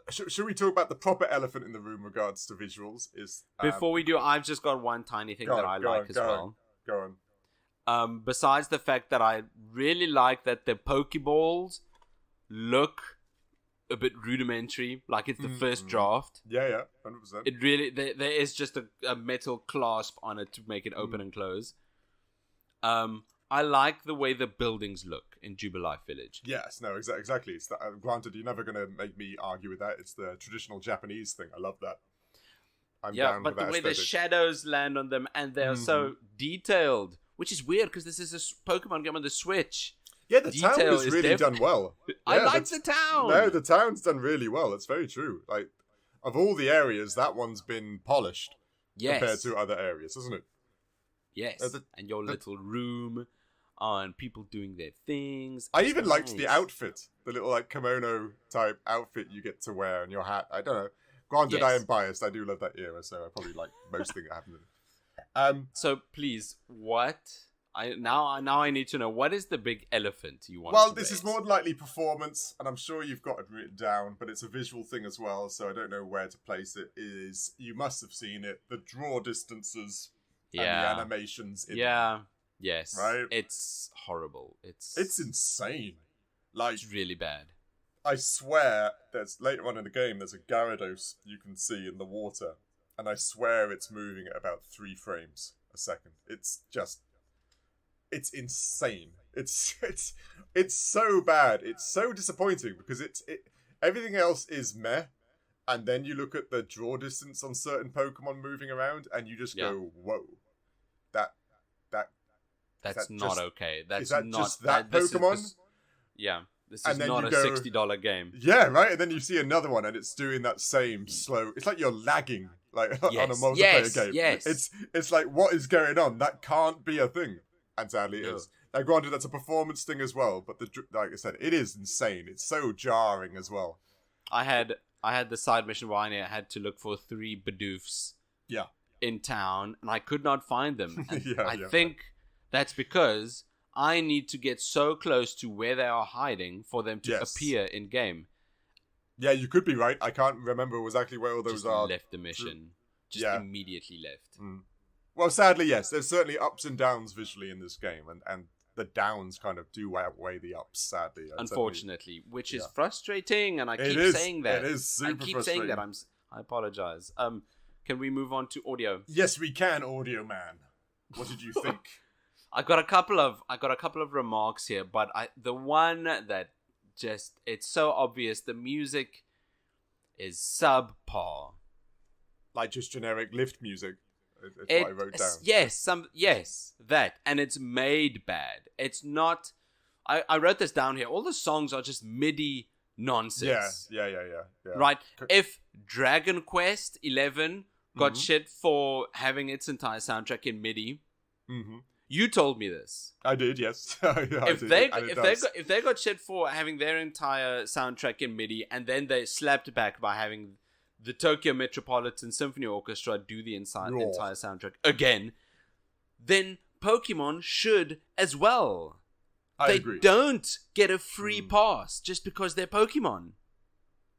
Should we talk about the proper elephant in the room regards to visuals? Before we do, I've just got one tiny thing that I like as well. Go on. Besides the fact that I really like that the Pokeballs look a bit rudimentary, like it's the first draft. Yeah, 100%. It really there is just a metal clasp on it to make it open and close. I like the way the buildings look in Jubilife Village. Yes, no, exactly. It's granted, you're never going to make me argue with that. It's the traditional Japanese thing. I love that. I'm down with that. But the way the shadows land on them and they're so detailed, which is weird because this is a Pokemon game on the Switch. Yeah, the town is really done well. I like the town. No, the town's done really well. It's very true. Like, of all the areas, that one's been polished compared to other areas, hasn't it? Yes, and your little room on people doing their things. I even liked the outfit, the little like kimono type outfit you get to wear and your hat. I don't know. Granted, I am biased. I do love that era, so I probably like most things that happen. So please, what? Now I need to know, what is the big elephant you want? Well, this is more than likely performance, and I'm sure you've got it written down, but it's a visual thing as well, so I don't know where to place it. You must have seen it. The draw distances and the animations. Yes. Right? It's horrible. It's insane. Like, it's really bad. I swear, there's later on in the game, there's a Gyarados you can see in the water, and I swear it's moving at about 3 frames a second. It's insane. It's so bad. It's so disappointing because Everything else is meh. And then you look at the draw distance on certain Pokemon moving around, and you just go, "Whoa, that's not okay. That's is that not just that this Pokemon?" This is not a $60 game. Yeah, right. And then you see another one, and it's doing that same slow. It's like you're lagging, like on a multiplayer game. Yes. It's like, what is going on? That can't be a thing, and sadly it is. Now, granted, that's a performance thing as well, but like I said, it is insane. It's so jarring as well. I had the side mission where I had to look for 3 Bidoofs. In town, and I could not find them. And I think that's because I need to get so close to where they are hiding for them to appear in game. Yeah, you could be right. I can't remember exactly where all those are. Left the mission. Immediately left. Well, sadly, yes. There's certainly ups and downs visually in this game, and the downs kind of do outweigh the ups, sadly. Unfortunately, which is frustrating, and I keep saying that. It is super frustrating. Saying that. I apologize. Can we move on to audio? Yes, we can, Audio Man. What did you think? I got a couple of remarks here, but the one that it's so obvious, the music is subpar. Like just generic lift music. That's what I wrote down. Yes, that, and it's made bad. It's not. I wrote this down here. All the songs are just MIDI nonsense. Yeah. Right. If Dragon Quest 11 got shit for having its entire soundtrack in MIDI, you told me this. I did, yes. If they got shit for having their entire soundtrack in MIDI, and then they slapped back by having the Tokyo Metropolitan Symphony Orchestra do the entire soundtrack again, then Pokemon should as well. I agree. They don't get a free pass just because they're Pokemon.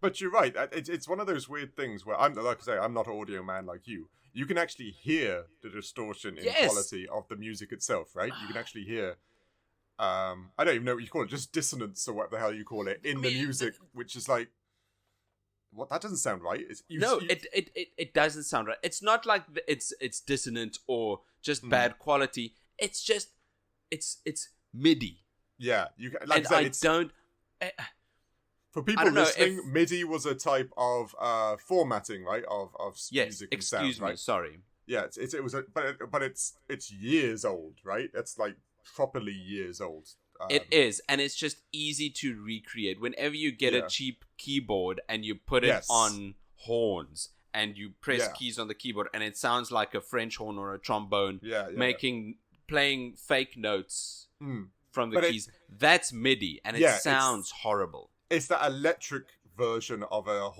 But you're right. It's one of those weird things where I'm not an audio man like you. You can actually hear the distortion in quality of the music itself, right? You can actually hear, I don't even know what you call it, just dissonance or what the hell you call it in the music, which is like, what? That doesn't sound right. It doesn't sound right. It's not like it's dissonant or just bad quality. It's just it's MIDI. Yeah, for people listening, MIDI was a type of formatting, right? Of music and sound, right? Excuse me, sorry. Yeah, but it's years old, right? It's like properly years old. It is, and it's just easy to recreate. Whenever you get a cheap keyboard and you put it on horns and you press keys on the keyboard and it sounds like a French horn or a trombone, playing fake notes from the keys. That's MIDI, and it sounds horrible. It's that electric version of an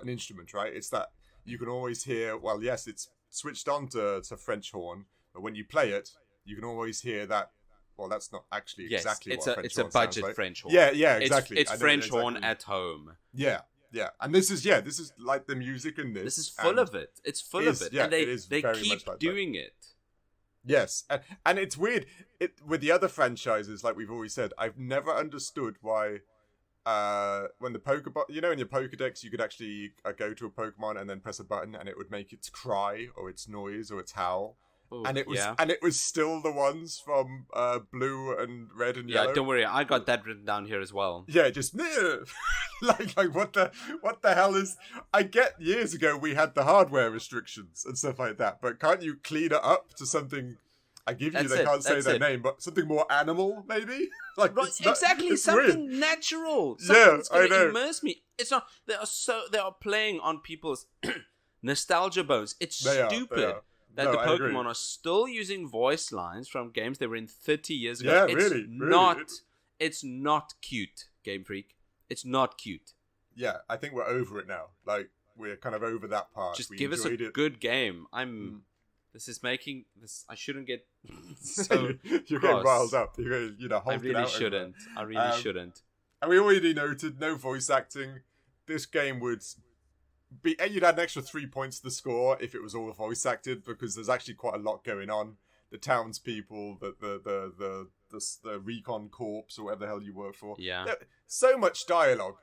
instrument, right? It's that you can always hear. Well, yes, it's switched on to French horn, but when you play it, you can always hear that. Well, that's not actually exactly what a French horn sounds like. It's a budget French horn. Yeah, exactly. It's French horn at home. Yeah. And this is like the music in this. This is full of it. It's full of it. Yeah, and they keep like doing it. Yes, and it's weird. With the other franchises, like we've always said, I've never understood why when the Pokeball, in your Pokédex, you could actually go to a Pokemon and then press a button and it would make its cry or its noise or its howl. Ooh, and it was still the ones from blue and red and yellow. Yeah, don't worry, I got that written down here as well. Yeah, just like what the hell is? I get years ago we had the hardware restrictions and stuff like that, but can't you clean it up to something? I give you, they can't say their name, but something more animal, maybe. Like right, exactly, something weird. Natural. Yeah, I know. Immerse me. It's not. They are playing on people's nostalgia bones. It's stupid. That the Pokemon are still using voice lines from games they were in 30 years ago. Yeah, It's not cute, Game Freak. It's not cute. Yeah, I think we're over it now. Like, we're kind of over that part. Just give us a good game. This is making this. I shouldn't get so. You're getting riled up. You're going, I really shouldn't. I really shouldn't. And we already noted no voice acting. This game would be. You'd add an extra 3 points to the score if it was all voice acted, because there's actually quite a lot going on. The townspeople, the recon corps, or whatever the hell you work for. Yeah. So much dialogue.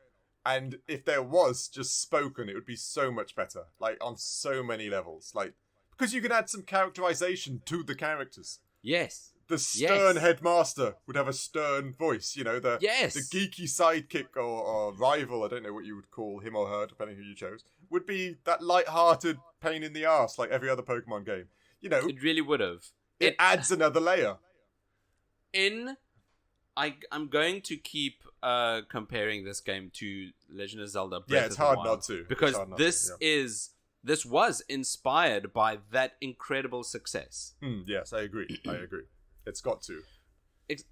And if there was just spoken, it would be so much better. Like, on so many levels. Like, because you can add some characterization to the characters. Yes. The stern headmaster would have a stern voice, the Yes. the geeky sidekick or rival, I don't know what you would call him or her, depending who you chose, would be that light-hearted pain in the arse like every other Pokemon game. It really would have. It adds another layer. I'm going to keep comparing this game to Legend of Zelda Breath Yeah, it's of the hard Wild, not to. because this was inspired by that incredible success. Yes, I agree. It's got to.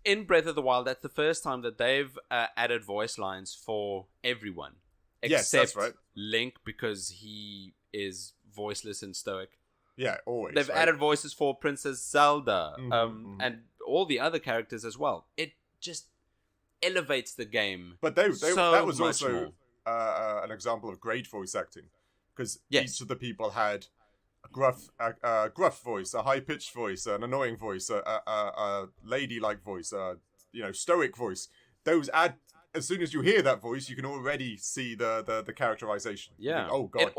In Breath of the Wild, that's the first time that they've added voice lines for everyone. Yes, Except that's right. Link, because he is voiceless and stoic. Yeah, always. They've added voices for Princess Zelda, and all the other characters as well. It just elevates the game. But that was also an example of great voice acting, because each of the people had a gruff voice, a high pitched voice, an annoying voice, a ladylike voice, stoic voice. Those add. As soon as you hear that voice, you can already see the characterization. Yeah. Think, oh god.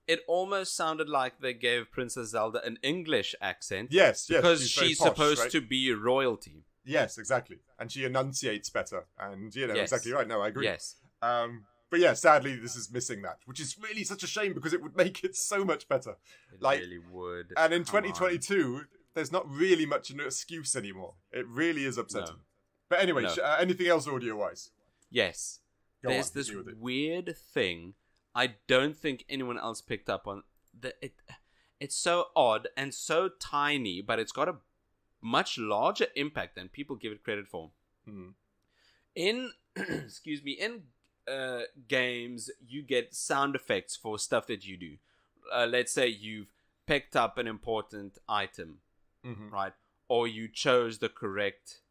It almost sounded like they gave Princess Zelda an English accent. Yes, because she's she's posh, supposed right? to be royalty. Yes, exactly. And she enunciates better. And, exactly right. No, I agree. Yes. But yeah, sadly, this is missing that, which is really such a shame because it would make it so much better. It really would. And in 2022, there's not really much an excuse anymore. It really is upsetting. No. But anyway, anything else audio-wise? Yes. There's this weird thing I don't think anyone else picked up on. It's so odd and so tiny, but it's got a much larger impact than people give it credit for. In games, you get sound effects for stuff that you do. Let's say you've picked up an important item, right? Or you chose the correct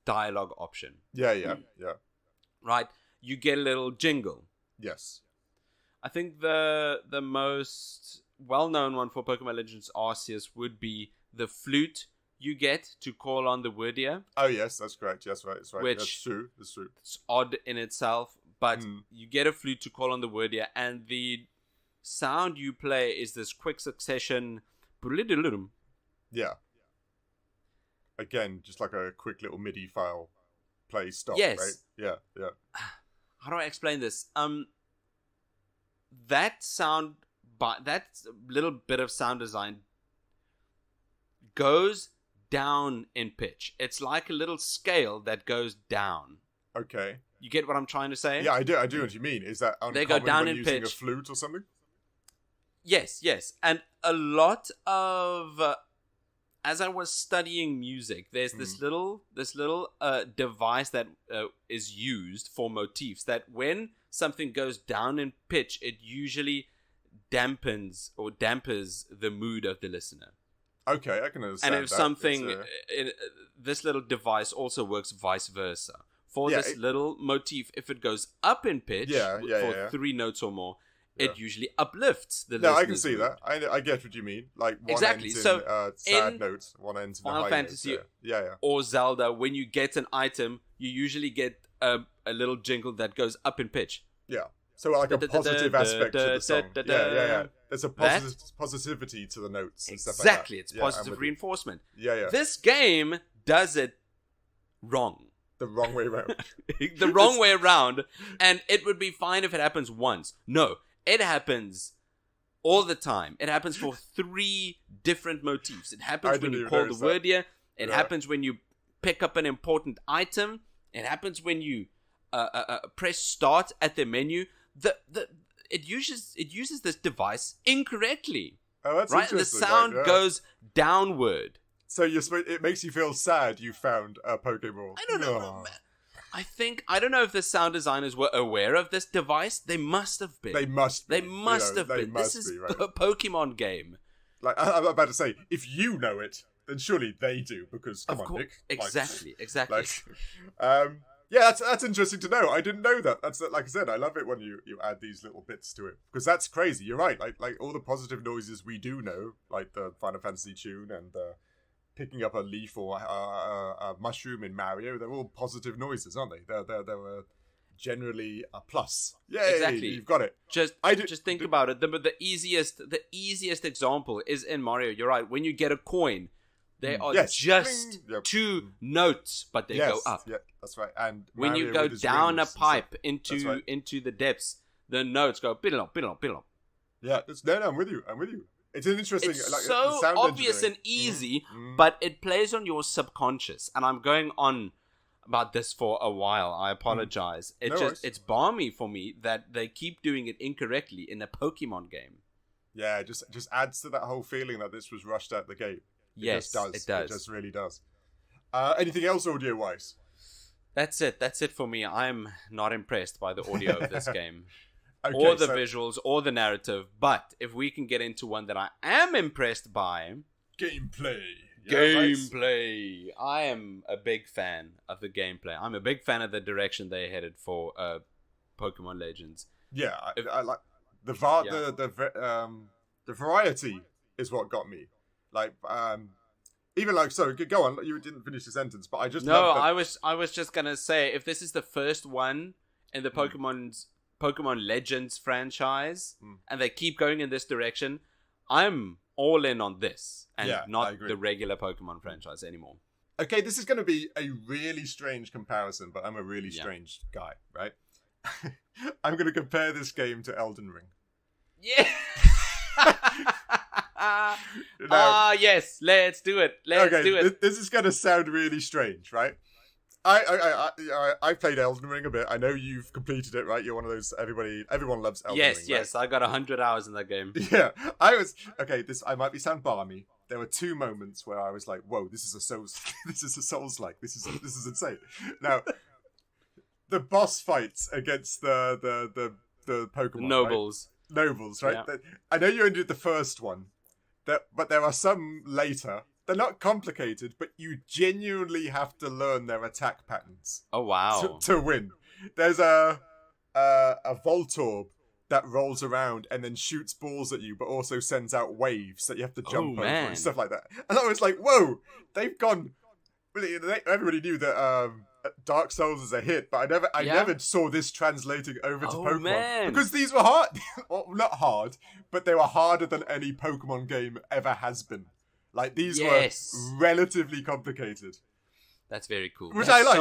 dialogue option. Yeah. Right? You get a little jingle. Yes. I think the most well-known one for Pokemon Legends Arceus would be the flute you get to call on the Wordia. Oh yes, that's correct. Yes, right. That's right. Which that's true. It's odd in itself, but you get a flute to call on the Wordia, and the sound you play is this quick succession. Yeah. Again, just like a quick little MIDI file play stop. Yes. Right? Yeah. How do I explain this? That little bit of sound design goes down in pitch. It's like a little scale that goes down. Okay. You get what I'm trying to say? Yeah, I do know what you mean. Is that uncommon they go down when in using pitch. a flute or something? Yes. And a lot of as I was studying music, there's this little device that is used for motifs that when something goes down in pitch, it usually dampens the mood of the listener. Okay, I can understand. And if this little device also works vice versa. For this little motif, if it goes up in pitch for 3 notes or more, it usually uplifts the listener's I can see mood. that. I get what you mean. Like one Exactly. ends So in sad notes, one ends in Final high Fantasy notes. Yeah. or Zelda, when you get an item, you usually get a little jingle that goes up in pitch. Yeah. So like a positive aspect to the song. Yeah. There's a positivity to the notes and stuff like that. Exactly. It's positive reinforcement. Yeah. This game does it wrong. The wrong way around. The wrong way around. And it would be fine if it happens once. No. It happens all the time. It happens for 3 different motifs. It happens when you call the Wordia. It happens when you pick up an important item. It happens when you press start at the menu. It uses this device incorrectly. Oh, that's right. interesting. The sound goes downward. So it makes you feel sad you found a Pokeball. I don't know. I don't know if the sound designers were aware of this device. They must have been. They must be. This is a Pokemon game. Like I'm about to say, if you know it, then surely they do. Because come on, Nick. Exactly. Yeah, that's interesting to know. I didn't know that. That's like I said, I love it when you add these little bits to it because that's crazy. You're right. Like all the positive noises we do know, like the Final Fantasy tune and picking up a leaf or a mushroom in Mario, they're all positive noises, aren't they? They're generally a plus. Yeah, exactly. You've got it. Just think about it. The easiest example is in Mario. You're right. When you get a coin, They are Yes. just Yep. 2 notes, but they go up. Yeah, that's right. And When Mario you go with his down rings, a pipe that's right. into the depths, the notes go biddle, biddle, biddle. Yeah, no, I'm with you. It's an interesting. It's like, so the sound obvious engineering. and easy, Mhm. but it plays on your subconscious. And I'm going on about this for a while. I apologize. No worries. It's balmy for me that they keep doing it incorrectly in a Pokemon game. Yeah, it just adds to that whole feeling that this was rushed out the gate. Yes, it does. It just really does. Anything else audio-wise? That's it. That's it for me. I'm not impressed by the audio of this game. Okay, or the visuals, or the narrative. But if we can get into one that I am impressed by... Gameplay. Gameplay. I am a big fan of the gameplay. I'm a big fan of the direction they headed for Pokemon Legends. Yeah, I like the variety is what got me. Like, even like, so go on. You didn't finish the sentence, but I just no. loved that. I was just gonna say, if this is the first one in the Pokemon Legends franchise, and they keep going in this direction, I'm all in on this, and not the regular Pokemon franchise anymore. Okay, this is going to be a really strange comparison, but I'm a really strange guy, right? I'm going to compare this game to Elden Ring. Yeah. Yes, let's do it. Let's do it. This is going to sound really strange, right? I played Elden Ring a bit. I know you've completed it, right? You're one of those everyone loves Elden Ring. Yes, right? I got 100 hours in that game. Yeah, I might be sound balmy. There were 2 moments where I was like, "Whoa, this is a Souls-like. This is insane." Now, the boss fights against the Pokemon Nobles. right? Nobles, right? Yeah. I know you only did the first one, but there are some later. They're not complicated, but you genuinely have to learn their attack patterns. Oh wow! To win, there's a Voltorb that rolls around and then shoots balls at you, but also sends out waves that you have to jump over and stuff like that. And I was like, "Whoa, they've gone." Really, everybody knew that Dark Souls is a hit, but I never saw this translating over to Pokemon because these were hard. Well, not hard, but they were harder than any Pokemon game ever has been. Like, these were relatively complicated. That's very cool. Which I liked.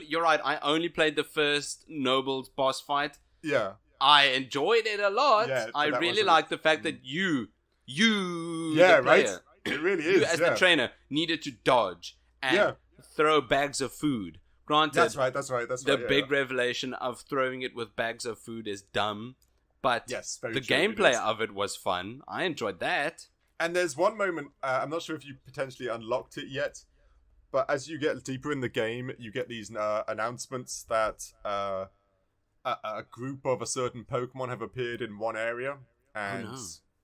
You're right. I only played the first Nobles boss fight. Yeah. I enjoyed it a lot. Yeah, I really like the fact that the player, right? It really is. You as the trainer needed to dodge and throw bags of food. Granted, that's right. The big revelation of throwing it with bags of food is dumb, but the gameplay of it was fun. I enjoyed that. And there's one moment, I'm not sure if you potentially unlocked it yet, but as you get deeper in the game, you get these announcements that a group of a certain Pokemon have appeared in one area. And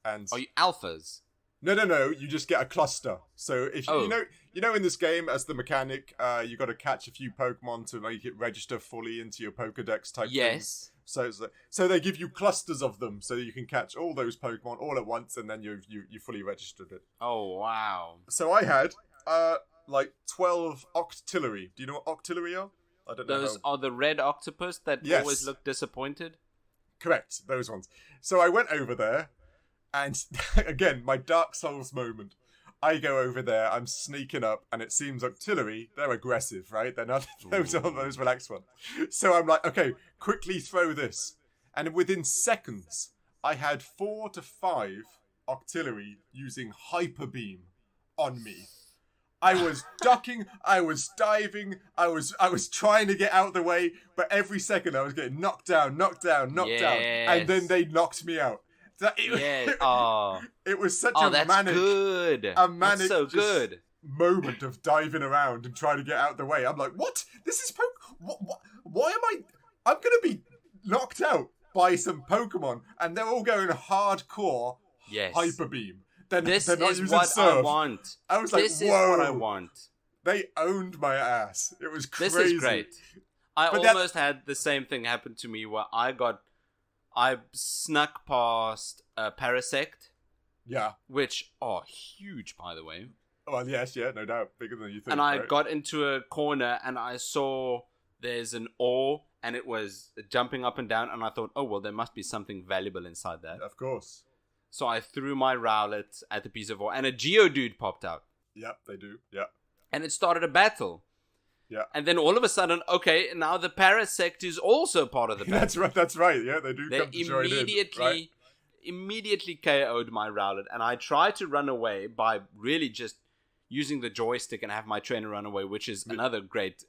are you alphas? No, you just get a cluster. So if you know in this game, as the mechanic, you got to catch a few Pokemon to make it register fully into your Pokédex type things. So they give you clusters of them, so you can catch all those Pokemon all at once, and then you fully registered it. Oh wow! So I had like 12 Octillery. Do you know what Octillery are? I don't know. Those are the red octopus that always look disappointed. Correct, those ones. So I went over there, and again, my Dark Souls moment. I go over there, I'm sneaking up, and it seems Octillery, they're aggressive, right? They're not those relaxed ones. So I'm like, okay, quickly throw this. And within seconds, I had 4 to 5 Octillery using Hyper Beam on me. I was ducking, I was diving, I was trying to get out of the way, but every second I was getting knocked down, and then they knocked me out. It was such a manic moment of diving around and trying to get out of the way. I'm like, what? This is why am I'm gonna be knocked out by some Pokemon, and they're all going hardcore Hyper Beam. This is what I want. I was like, this whoa. is what I want. They owned my ass. It was crazy. This is great. I almost had the same thing happen to me where I snuck past Parasect. Yeah. Which are huge, by the way. Well, yes, no doubt. Bigger than you think. And I got into a corner and I saw there's an ore and it was jumping up and down. And I thought, oh, well, there must be something valuable inside that. Of course. So I threw my Rowlet at the piece of ore, and a Geodude popped out. Yep, they do. Yeah. And it started a battle. Yeah. And then all of a sudden, okay, now the Parasect is also part of the battle. That's right. Yeah, they do They come to join in. Right? immediately KO'd my Rowlet, and I tried to run away by really just using the joystick and have my trainer run away, which is another great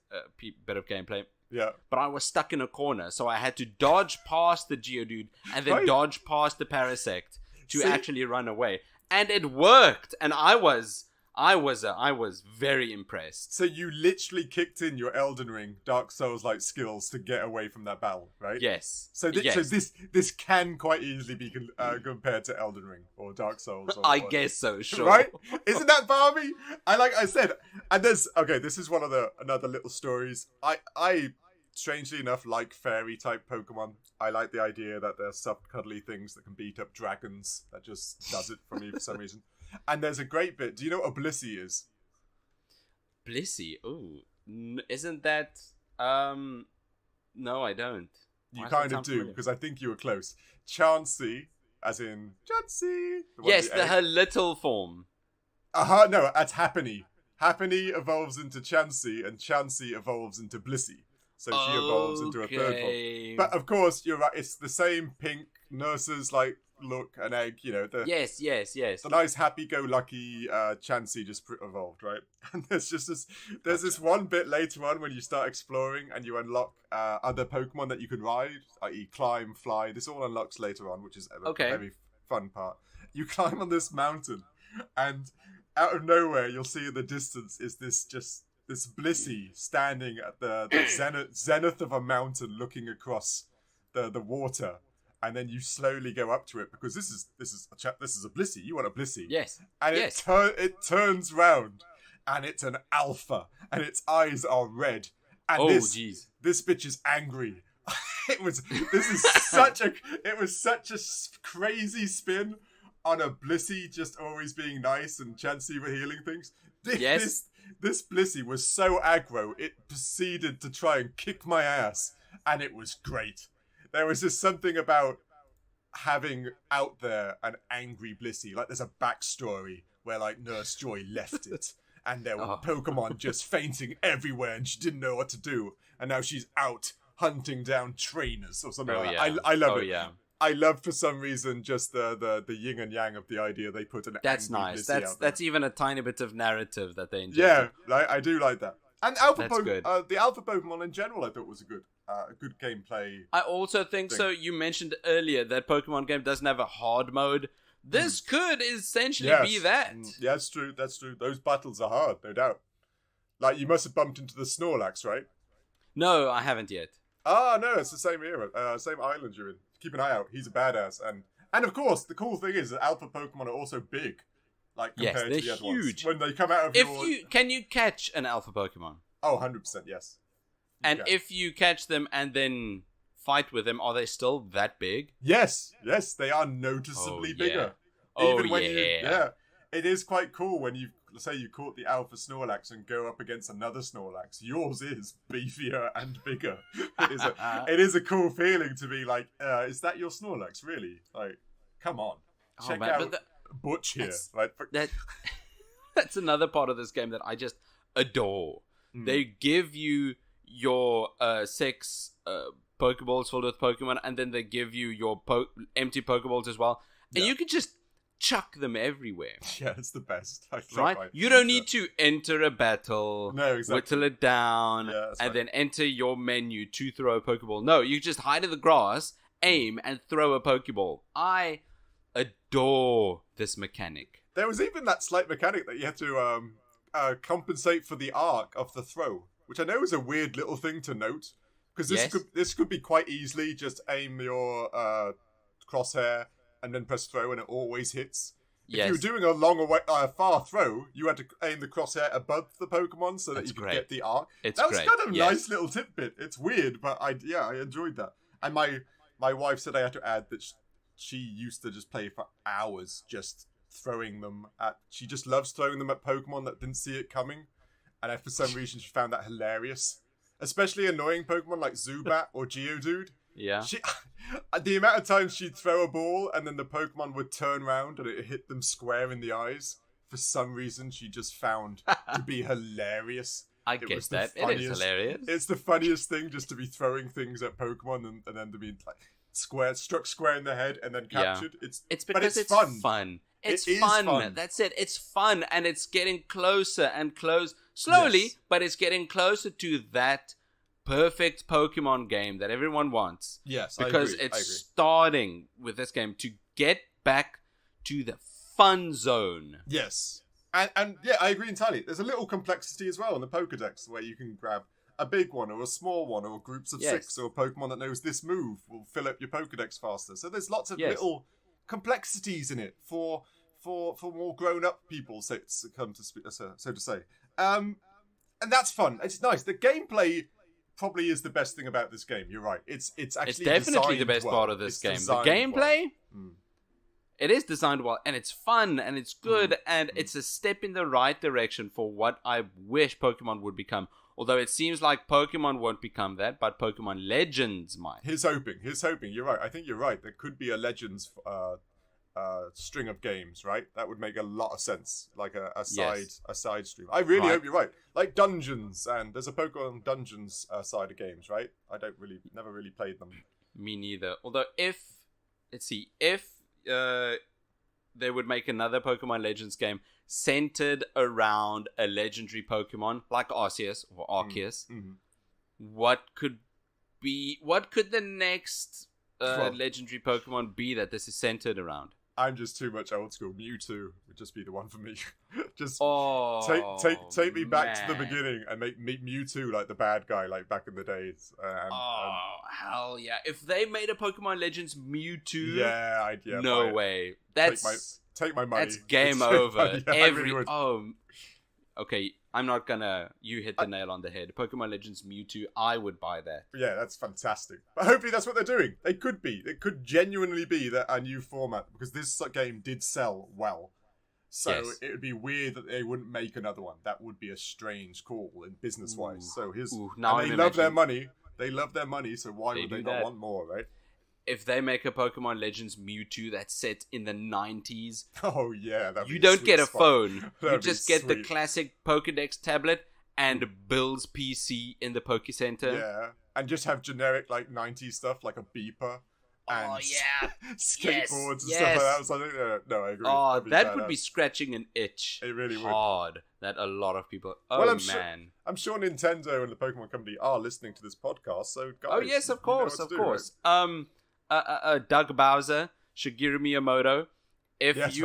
bit of gameplay. Yeah. But I was stuck in a corner, so I had to dodge past the Geodude and then dodge past the Parasect to actually run away. And it worked, and I was very impressed. So you literally kicked in your Elden Ring, Dark Souls-like skills to get away from that battle, right? Yes. So, this can quite easily be compared to Elden Ring or Dark Souls. Or I guess so, sure. Right? Isn't that balmy? Like I said, and this is one of another little stories. I strangely enough like fairy type Pokemon. I like the idea that they're soft, cuddly things that can beat up dragons. That just does it for me for some reason. And there's a great bit. Do you know what a Blissey is? Blissey? Ooh. Isn't that... No, I don't. You kind of do, because I think you were close. Chansey, as in... Chansey! Yes, her little form. No, that's Happiny. Happiny evolves into Chansey, and Chansey evolves into Blissey. So she evolves into a third form. But of course, you're right. It's the same pink nurses look, an egg. You know. Yes. The nice, happy-go-lucky Chansey just evolved, right? And there's this one bit later on when you start exploring and you unlock other Pokemon that you can ride, i.e., climb, fly. This all unlocks later on, which is a very fun part. You climb on this mountain, and out of nowhere, you'll see in the distance is this Blissey standing at the zenith of a mountain looking across the water, and then you slowly go up to it because this is a Blissey. You want a Blissey. Yes. And it turns round and it's an alpha and its eyes are red. And this bitch is angry. It was such a crazy spin on a Blissey just always being nice and Chansey for healing things. This Blissey was so aggro, it proceeded to try and kick my ass, and it was great. There was just something about having out there an angry Blissey. Like, there's a backstory where, like, Nurse Joy left it, and there were Pokemon just fainting everywhere, and she didn't know what to do, and now she's out hunting down trainers or something like that. I love it. Yeah. I love, for some reason, just the yin and yang of the idea they put an That's angry nice. Blissey out That's even a tiny bit of narrative that they injected. Yeah, I do like that. And the Alpha Pokemon in general, I thought was a good gameplay. I also think so. You mentioned earlier that Pokemon game doesn't have a hard mode. This could essentially be that. Yeah, that's true. Those battles are hard, no doubt. Like, you must have bumped into the Snorlax, right? No, I haven't yet. No, it's the same era, same island you're in. Keep an eye out. He's a badass, and of course, the cool thing is that Alpha Pokemon are also big, like compared to the other huge. ones. When they come out of can you catch an Alpha Pokemon? Oh, 100%, yes. And if you catch them and then fight with them, are they still that big? Yes, they are noticeably bigger. Even when it is quite cool when you say you caught the Alpha Snorlax and go up against another Snorlax. Yours is beefier and bigger. It is a cool feeling to be like, is that your Snorlax, really? Like, come on. Check out Butch here. That's another part of this game that I just adore. They give you your 6 Pokeballs filled with Pokemon, and then they give you your empty Pokeballs as well. And you can just chuck them everywhere. Yeah, it's the best. Right? You don't need to enter a battle, whittle it down, and then enter your menu to throw a Pokeball. No, you just hide in the grass, aim, and throw a Pokeball. I adore this mechanic. There was even that slight mechanic that you had to compensate for the arc of the throw, which I know is a weird little thing to note, because this could be quite easily just aim your crosshair and then press throw, and it always hits. If you were doing a far throw, you had to aim the crosshair above the Pokemon so that you could get the arc. That was kind of a nice little tidbit. It's weird, but I enjoyed that. And my wife said I had to add that she used to just play for hours just throwing them at... She just loves throwing them at Pokemon that didn't see it coming. And for some reason, she found that hilarious. Especially annoying Pokemon like Zubat or Geodude. Yeah. The amount of times she'd throw a ball and then the Pokemon would turn around and it hit them square in the eyes, for some reason she just found to be hilarious. I get that. It is hilarious. It's the funniest thing just to be throwing things at Pokemon and then to be like struck square in the head and then captured. Yeah. It's because it's fun. It's fun. Fun. That's it. It's fun, and it's getting closer and close slowly, Yes. but it's getting closer to that perfect Pokemon game that everyone wants. Yes, because I agree. it's starting with this game to get back to the fun zone. Yes. And yeah, I agree entirely. There's a little complexity as well in the Pokédex where you can grab a big one or a small one or groups of 6 or a Pokemon that knows this move will fill up your Pokédex faster. So there's lots of little complexities in it for more grown-up people, so to say. And that's fun. It's nice. The gameplay probably is the best thing about this game. You're right. It's actually definitely the best part of this game. The gameplay, it is designed well, and it's fun, and it's good, and it's a step in the right direction for what I wish Pokemon would become. Although it seems like Pokemon won't become that, but Pokemon Legends might. He's hoping. You're right. I think you're right. There could be a Legends string of games, right? That would make a lot of sense. Like a side stream. I really hope you're right. Like Dungeons, and there's a Pokemon Dungeons side of games, right? Never really played them. Me neither. Although if they would make another Pokemon Legends game centered around a legendary Pokemon like Arceus or Arceus, what could the next legendary Pokemon be that this is centered around? I'm just too much old school. Mewtwo would just be the one for me. Just take me back to the beginning and make Mewtwo like the bad guy, like back in the days. Hell yeah! If they made a Pokemon Legends Mewtwo, no way. Take my money. That's game over. Really okay. I'm not gonna. You hit the nail on the head. Pokemon Legends Mewtwo. I would buy that. Yeah, that's fantastic. But hopefully that's what they're doing. They could be. It could genuinely be that a new format, because this game did sell well. So it would be weird that they wouldn't make another one. That would be a strange call in business-wise. So they love their money. They love their money. So why would they not want more, right? If they make a Pokemon Legends Mewtwo that's set in the 90s, oh yeah, you don't get a phone. You just get the classic Pokédex tablet and Bill's PC in the Poké Center. Yeah, and just have generic like 90s stuff like a beeper and skateboards and stuff like that. So I think, no, I agree. Oh, that would be scratching an itch. It really would. Hard. That a lot of people. I'm sure Nintendo and the Pokemon Company are listening to this podcast. So guys, oh yes, of course. Right? Doug Bowser, Shigeru Miyamoto, if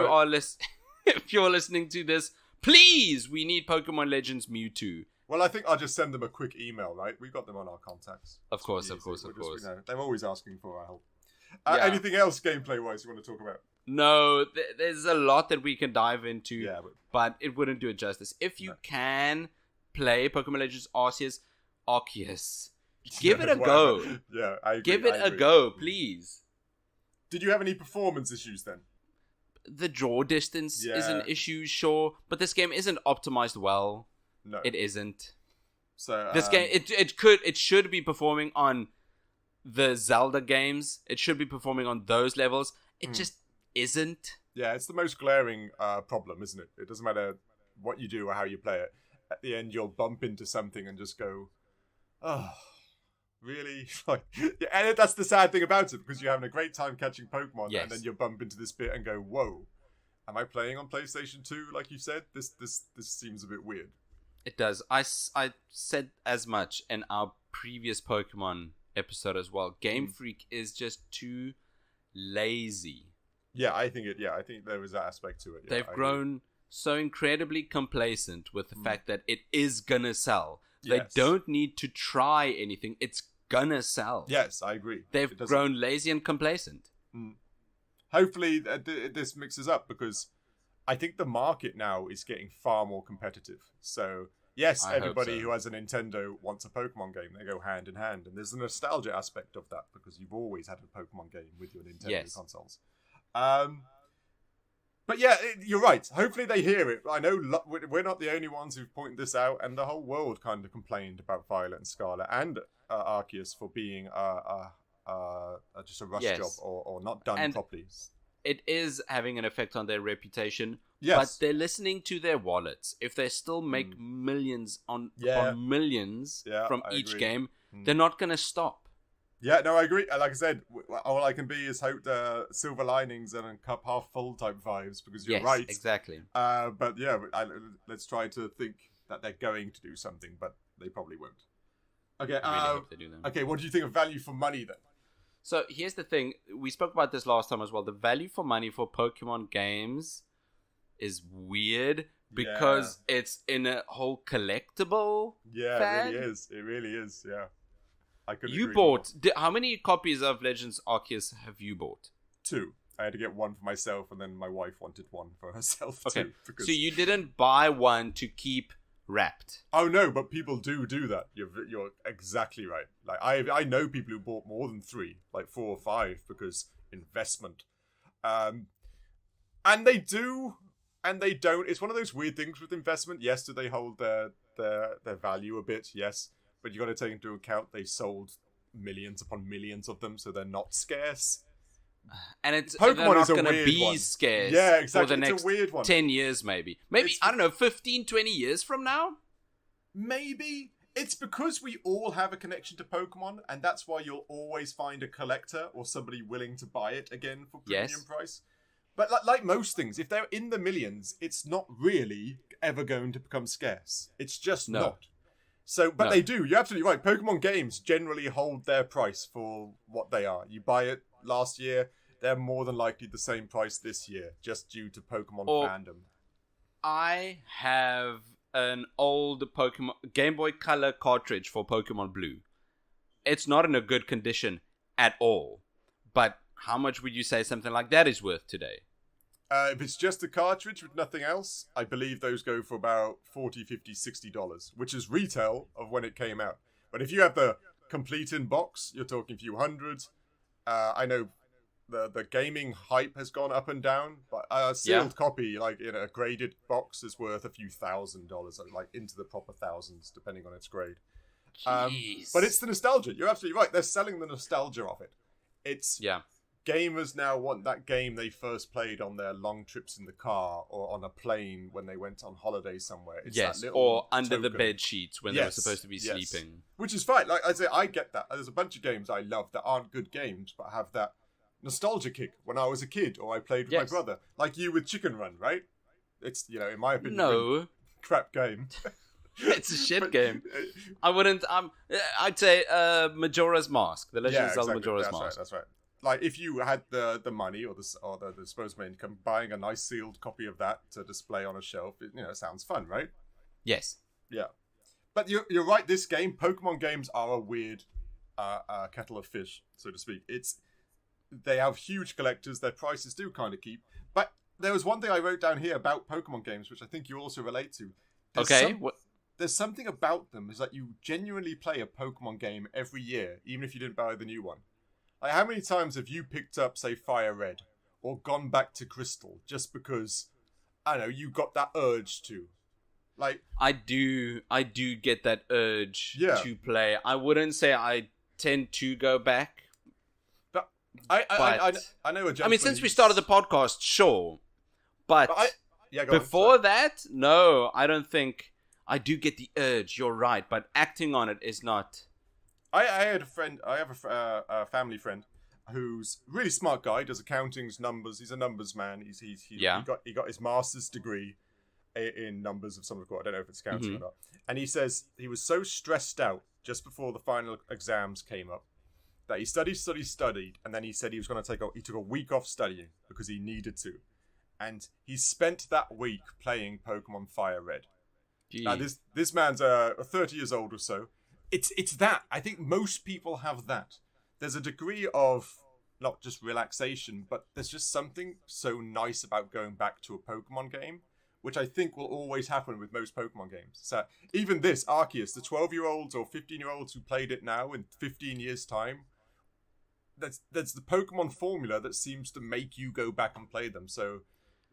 you're listening to this, please, we need Pokemon Legends Mewtwo. Well, I think I'll just send them a quick email, right? We've got them on our contacts. Of course. They're always asking for our help. Anything else gameplay-wise you want to talk about? No, there's a lot that we can dive into, but it wouldn't do it justice. If you can play Pokemon Legends Arceus, give it a go. Yeah, I agree. Give it a go, please. Did you have any performance issues then? The draw distance is an issue, sure, but this game isn't optimized well. No, it isn't. So this game, it should be performing on the Zelda games. It should be performing on those levels. It just isn't. Yeah, it's the most glaring problem, isn't it? It doesn't matter what you do or how you play it. At the end, you'll bump into something and just go, oh. Really? And that's the sad thing about it, because you're having a great time catching Pokemon, and then you bump into this bit and go, whoa, am I playing on PlayStation 2 like you said? This seems a bit weird. It does. I said as much in our previous Pokemon episode as well. Game Freak is just too lazy. Yeah, I think there was that aspect to it. Yeah, They've grown so incredibly complacent with the fact that it is gonna sell. They don't need to try anything. It's gonna sell. Yes, I agree. They've grown lazy and complacent. Hopefully this mixes up, because I think the market now is getting far more competitive. So yes, everybody who has a Nintendo wants a Pokemon game. They go hand in hand, and there's a nostalgia aspect of that, because you've always had a Pokemon game with your Nintendo consoles. But yeah, you're right. Hopefully they hear it. I know we're not the only ones who've pointed this out, and the whole world kind of complained about Violet and Scarlet and Arceus for being just a rush Yes. job or not done And properly. it is having an effect on their reputation. Yes. But they're listening to their wallets. If they still make millions upon millions from each agree. game, they're not going to stop. Yeah, no, I agree. Like I said, all I can be is hope the silver linings and cup half full type vibes, because you're right. Exactly. But yeah, let's try to think that they're going to do something, but they probably won't. Okay. I really hope they do that. Okay, what do you think of value for money then? So here's the thing. We spoke about this last time as well. The value for money for Pokemon games is weird because it's in a whole collectible fad. It really is. Yeah. I could. You bought how many copies of Legends Arceus have you bought? 2. I had to get one for myself, and then my wife wanted one for herself too. So you didn't buy one to keep wrapped? Oh no, but people do that. You're exactly right. Like I know people who bought more than 3, like 4 or 5, because investment. And they do, and they don't. It's one of those weird things with investment. Yes, do they hold their value a bit? Yes. But you got to take into account they sold millions upon millions of them, so they're not scarce. And it's Pokemon is going to be one. scarce Yeah, exactly. for the next a weird one. 10 years maybe. I don't know, 15, 20 years from now? Maybe. It's because we all have a connection to Pokemon, and that's why you'll always find a collector or somebody willing to buy it again for premium price. But like most things, if they're in the millions, it's not really ever going to become scarce. It's just not. So, but they do. You're absolutely right. Pokemon games generally hold their price for what they are. You buy it last year, they're more than likely the same price this year, just due to Pokemon fandom. I have an old Pokemon Game Boy Color cartridge for Pokemon Blue. It's not in a good condition at all. But how much would you say something like that is worth today? If it's just a cartridge with nothing else, I believe those go for about $40, $50, $60, which is retail of when it came out. But if you have the complete in box, you're talking a few hundred. I know the gaming hype has gone up and down, but a sealed copy, like in a graded box, is worth a few $1,000s, like into the proper thousands, depending on its grade. But it's the nostalgia. You're absolutely right. They're selling the nostalgia of it. It's gamers now want that game they first played on their long trips in the car or on a plane when they went on holiday somewhere. It's that little or under token. the bed sheets when they were supposed to be sleeping. Which is fine. Like I say, I get that. There's a bunch of games I love that aren't good games, but have that nostalgia kick when I was a kid or I played with my brother. Like you with Chicken Run, right? It's, in my opinion, a crap game. It's a shit game. I wouldn't. I'd say Majora's Mask, the Legend of Zelda Majora's Mask. That's right. Like if you had the money or the disposable income, buying a nice sealed copy of that to display on a shelf, it sounds fun, right? Yes. Yeah. But you're right. This game, Pokemon games, are a weird kettle of fish, so to speak. They have huge collectors. Their prices do kind of keep. But there was one thing I wrote down here about Pokemon games, which I think you also relate to. There's something about them is that you genuinely play a Pokemon game every year, even if you didn't buy the new one. Like, how many times have you picked up, say, Fire Red, or gone back to Crystal just because, I don't know, you got that urge to? Like, I do get that urge to play. I wouldn't say I tend to go back. But I know a gentleman. Since we started the podcast, sure. But before that, no, I don't think. I do get the urge, you're right, but acting on it is not. I had a friend, I have a family friend who's a really smart guy, does accountings, numbers, he's a numbers man. He got his master's degree in numbers of some sort. I don't know if it's accounting or not. And he says he was so stressed out just before the final exams came up that he studied, and then he said he was going to took a week off studying because he needed to. And he spent that week playing Pokemon Fire Red. Jeez. Now this man's 30 years old or so. It's that. I think most people have that. There's a degree of not just relaxation, but there's just something so nice about going back to a Pokemon game, which I think will always happen with most Pokemon games. So even this, Arceus, the 12-year-olds or 15-year-olds who played it now in 15 years' time, that's the Pokemon formula that seems to make you go back and play them. So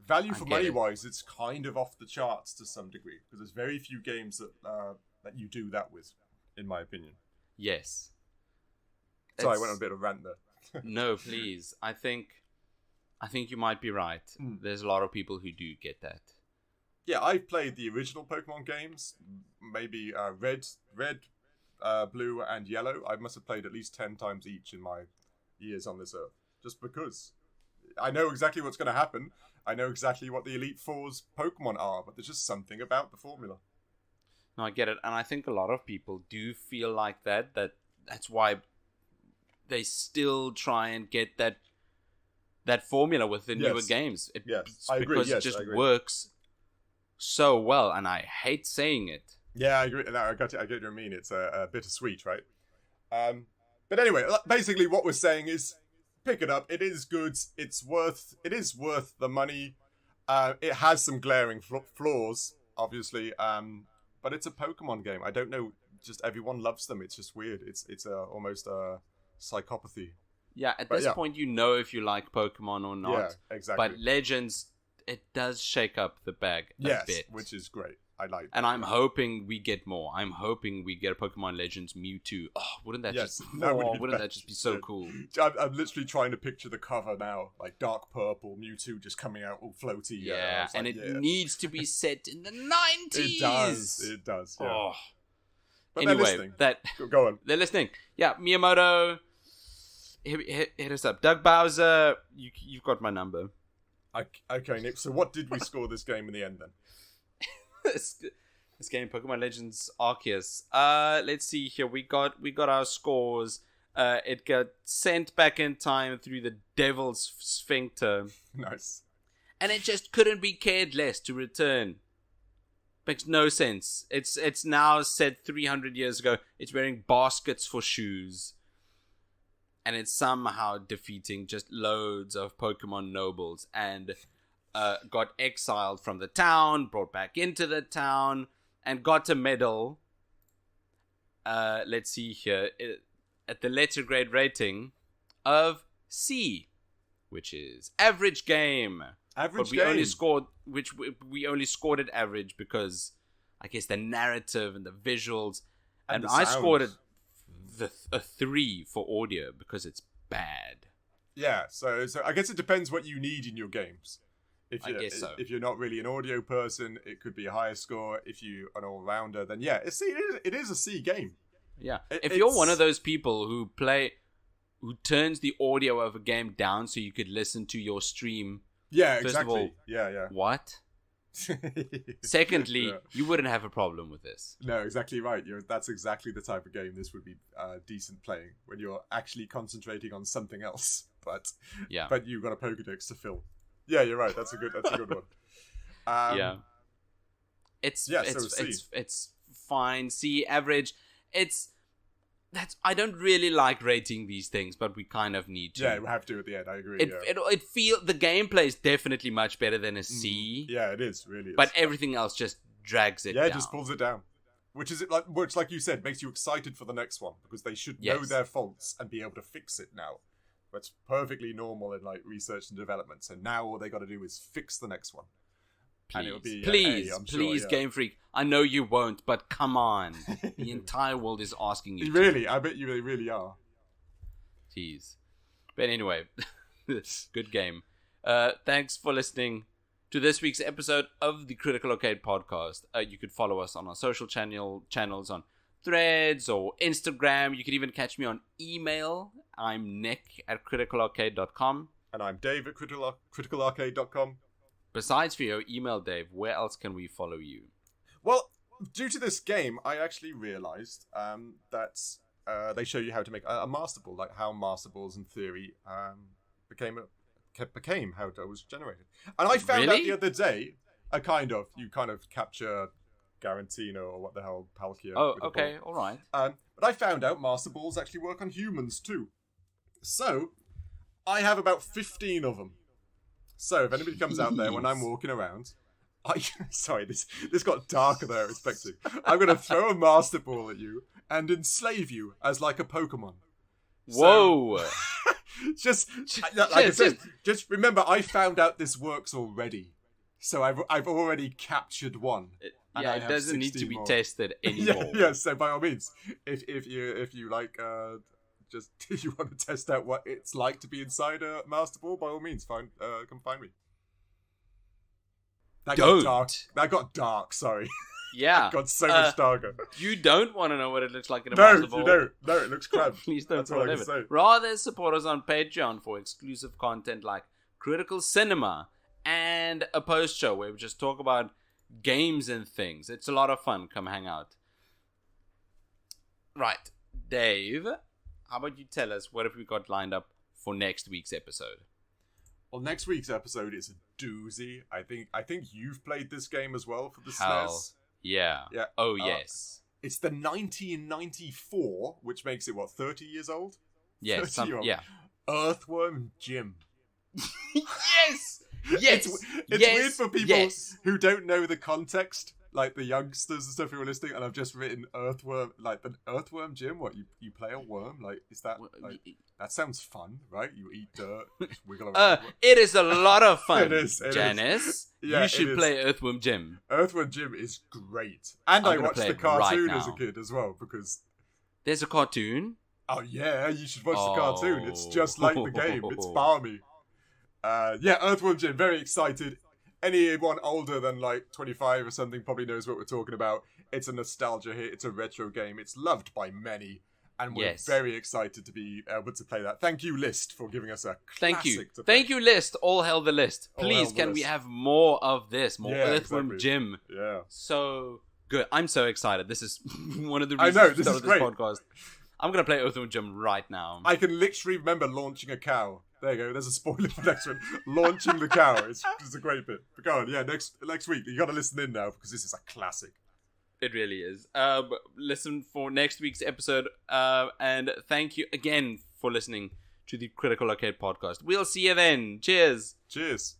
value for money-wise, it's kind of off the charts to some degree, because there's very few games that you do that with, in my opinion. Yes. Sorry, I went on a bit of a rant there. No, please. I think you might be right. There's a lot of people who do get that. Yeah, I've played the original Pokemon games, maybe red, blue, and yellow. I must have played at least 10 times each in my years on this earth. Just because I know exactly what's going to happen. I know exactly what the Elite Four's Pokemon are, but there's just something about the formula. No, I get it. And I think a lot of people do feel like that. That's why they still try and get that formula with the newer games. I agree. Because it just works so well, and I hate saying it. Yeah, I agree. No, I get what you mean. It's a bittersweet, right? But anyway, basically what we're saying is, pick it up. It is good. It is worth the money. It has some glaring flaws, obviously. But it's a Pokemon game. I don't know. Just everyone loves them. It's just weird. It's almost a psychopathy. Yeah, at this point, you know if you like Pokemon or not. Yeah, exactly. But Legends, it does shake up the bag a bit. Which is great. I like that. And I'm hoping we get more. I'm hoping we get a Pokemon Legends Mewtwo. Oh, wouldn't that just be so cool? I'm literally trying to picture the cover now, like dark purple Mewtwo just coming out all floaty. Yeah, and it needs to be set in the 90s. It does. Yeah. Oh. But anyway, go on. They're listening. Yeah, Miyamoto, hit us up. Doug Bowser, you've got my number. Okay, Nick. So what did we score this game in the end then? This game, Pokemon Legends Arceus. Let's see here. We got our scores. It got sent back in time through the Devil's Sphincter. Nice. And it just couldn't be cared less to return. Makes no sense. It's now said 300 years ago. It's wearing baskets for shoes. And it's somehow defeating just loads of Pokemon nobles. And got exiled from the town, brought back into the town, and got a medal. Let's see here. At the letter grade rating of C, which is average game. We only scored it average because I guess the narrative and the visuals, and I scored it a 3 for audio because it's bad. Yeah, so I guess it depends what you need in your games. I guess so. If you're not really an audio person, it could be a higher score. If you're an all-rounder, then yeah, it is a C game. Yeah, if you're one of those people who turns the audio of a game down so you could listen to your stream. Yeah, first exactly. Of all, yeah. What? Secondly, you wouldn't have a problem with this. No, exactly right. That's exactly the type of game this would be decent playing when you're actually concentrating on something else. But you've got a Pokédex to fill. Yeah, you're right. That's a good one. Yeah. It's fine. C average. I don't really like rating these things, but we kind of need to. Yeah, we have to at the end. I agree. The gameplay is definitely much better than a C. Yeah, it is really. But everything else just drags it down. Yeah, it just pulls it down. Which like you said, makes you excited for the next one because they should know their faults and be able to fix it now. That's perfectly normal in like research and development. So now all they got to do is fix the next one. Please, and it'll be, please, Game Freak. I know you won't, but come on. The entire world is asking you. Really? I bet you they really are. Jeez. But anyway, good game. Thanks for listening to this week's episode of the Critical Arcade podcast. You could follow us on our social channels on Threads or Instagram. You could even catch me on email. I'm Nick at criticalarcade.com. And I'm Dave at criticalarcade.com. Besides for your email, Dave, where else can we follow you? Well, due to this game, I actually realized that they show you how to make a Master Ball, like how Master Balls in theory became how it was generated. And I found out the other day, you kind of capture Garantino or what the hell, Palkia. Oh, okay, all right. But I found out Master Balls actually work on humans too. So, I have about 15 of them. So, if anybody comes out there when I'm walking around, sorry, this got darker than I expected. I'm going to throw a Master Ball at you and enslave you as like a Pokemon. Whoa! So, just remember, I found out this works already. So I've already captured one. It doesn't need to be tested anymore. Yeah, so by all means, if you like just if you want to test out what it's like to be inside a Master Ball, by all means, come find me. That got dark. That got dark. Sorry. Yeah. Got so much darker. You don't want to know what it looks like in a Master Ball. No, you don't. No, it looks crap. Please don't That's all I can it. say. Rather support us on Patreon for exclusive content like Critical Cinema and a post show where we just talk about games and things. It's a lot of fun. Come hang out. Right. Dave, how about you tell us what have we got lined up for next week's episode? Well, next week's episode is a doozy. I think you've played this game as well for the Hell. SNES. Yeah. Oh, yes. It's the 1994, which makes it, 30 years old? Yeah. Yeah. Earthworm Jim. Yes! Yes! It's weird for people who don't know the context, like the youngsters and stuff who are listening, and I've just written Earthworm, like the Earthworm Jim, you play a worm? Like, is that, that sounds fun, right? You eat dirt, just wiggle around. It is a lot of fun, it is, Janice. Yeah, you should play Earthworm Jim. Earthworm Jim is great. And I watched the cartoon as a kid as well, because... There's a cartoon? Oh yeah, you should watch the cartoon. It's just like the game. It's balmy. Earthworm Jim, very excited. Anyone older than 25 or something probably knows what we're talking about. It's a nostalgia hit. It's a retro game. It's loved by many. And we're very excited to be able to play that. Thank you, List, for giving us a classic. Thank you, List. All hail the List. Please, can we have more of this? More Earthworm Jim. Yeah. So good. I'm so excited. This is one of the reasons I started this podcast. I'm going to play Earthworm Jim right now. I can literally remember launching a cow. There you go. There's a spoiler for next one. Launching the cow. It's a great bit. But go on. Yeah, next week. You got to listen in now because this is a classic. It really is. Listen for next week's episode. And thank you again for listening to the Critical Arcade podcast. We'll see you then. Cheers. Cheers.